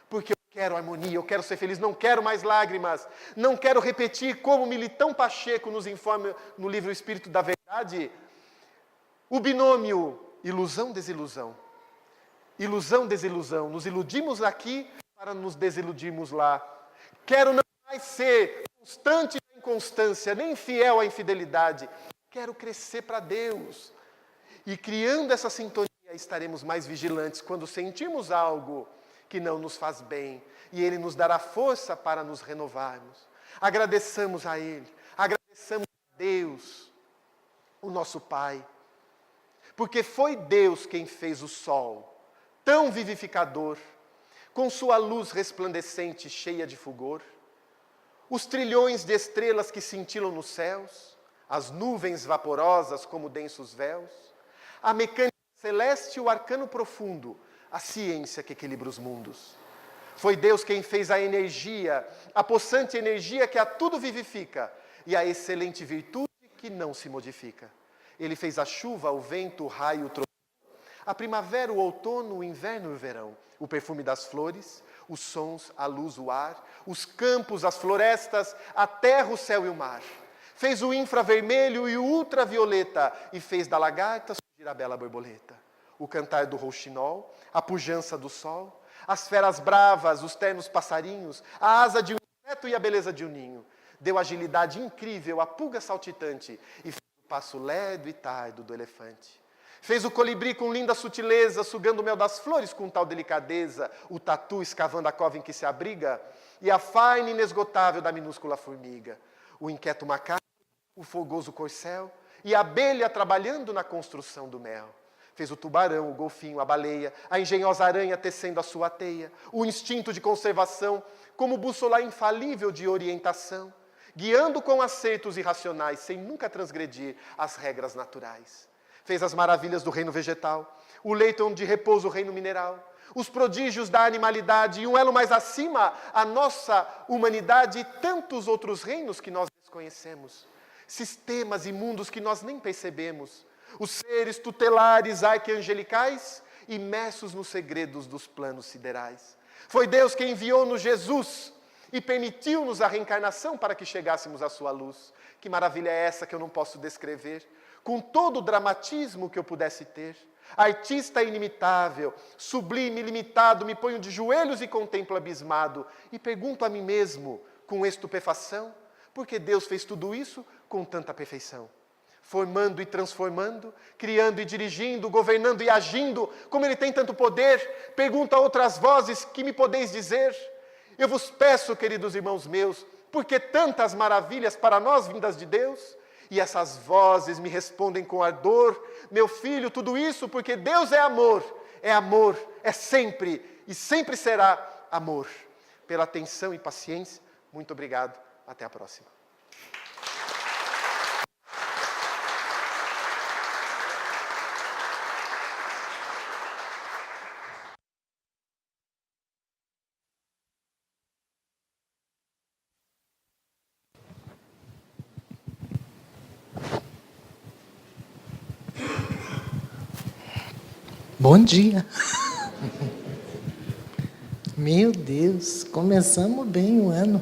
Porque eu quero harmonia, eu quero ser feliz, não quero mais lágrimas. Não quero repetir como Militão Pacheco nos informa no livro Espírito da Verdade. O binômio ilusão-desilusão. Ilusão-desilusão. Nos iludimos aqui para nos desiludirmos lá. Quero não mais ser constante na inconstância, nem fiel à infidelidade. Quero crescer para Deus. E criando essa sintonia, estaremos mais vigilantes quando sentimos algo que não nos faz bem. E Ele nos dará força para nos renovarmos. Agradeçamos a Ele, agradecemos a Deus, o nosso Pai. Porque foi Deus quem fez o sol, tão vivificador, com sua luz resplandecente, cheia de fulgor. Os trilhões de estrelas que cintilam nos céus, as nuvens vaporosas como densos véus, a mecânica celeste e o arcano profundo, a ciência que equilibra os mundos. Foi Deus quem fez a energia, a possante energia que a tudo vivifica, e a excelente virtude que não se modifica. Ele fez a chuva, o vento, o raio, o trovão, a primavera, o outono, o inverno e o verão, o perfume das flores, os sons, a luz, o ar, os campos, as florestas, a terra, o céu e o mar. Fez o infravermelho e o ultravioleta, e fez da lagarta surgir a bela borboleta. O cantar do rouxinol, a pujança do sol, as feras bravas, os ternos passarinhos, a asa de um inseto e a beleza de um ninho. Deu agilidade incrível à pulga saltitante, e fez o passo lerdo e tardo do elefante. Fez o colibri com linda sutileza, sugando o mel das flores com tal delicadeza, o tatu escavando a cova em que se abriga, e a faina inesgotável da minúscula formiga. O inquieto macaco, o fogoso corcel, e a abelha trabalhando na construção do mel. Fez o tubarão, o golfinho, a baleia, a engenhosa aranha tecendo a sua teia, o instinto de conservação, como bússola infalível de orientação, guiando com acertos irracionais, sem nunca transgredir as regras naturais. Fez as maravilhas do reino vegetal, o leito onde repousa o reino mineral, os prodígios da animalidade e um elo mais acima, a nossa humanidade e tantos outros reinos que nós desconhecemos. Sistemas e mundos que nós nem percebemos. Os seres tutelares arcangelicais, imersos nos segredos dos planos siderais. Foi Deus quem enviou-nos Jesus e permitiu-nos a reencarnação para que chegássemos à sua luz. Que maravilha é essa que eu não posso descrever? Com todo o dramatismo que eu pudesse ter. Artista inimitável, sublime, ilimitado, me ponho de joelhos e contemplo abismado. E pergunto a mim mesmo, com estupefação, por que Deus fez tudo isso com tanta perfeição? Formando e transformando, criando e dirigindo, governando e agindo, como Ele tem tanto poder, pergunto a outras vozes, que me podeis dizer? Eu vos peço, queridos irmãos meus, por que tantas maravilhas para nós vindas de Deus? E essas vozes me respondem com ardor, meu filho, tudo isso porque Deus é amor, é sempre e sempre será amor. Pela atenção e paciência, muito obrigado, até a próxima. Bom dia. Meu Deus, começamos bem o ano.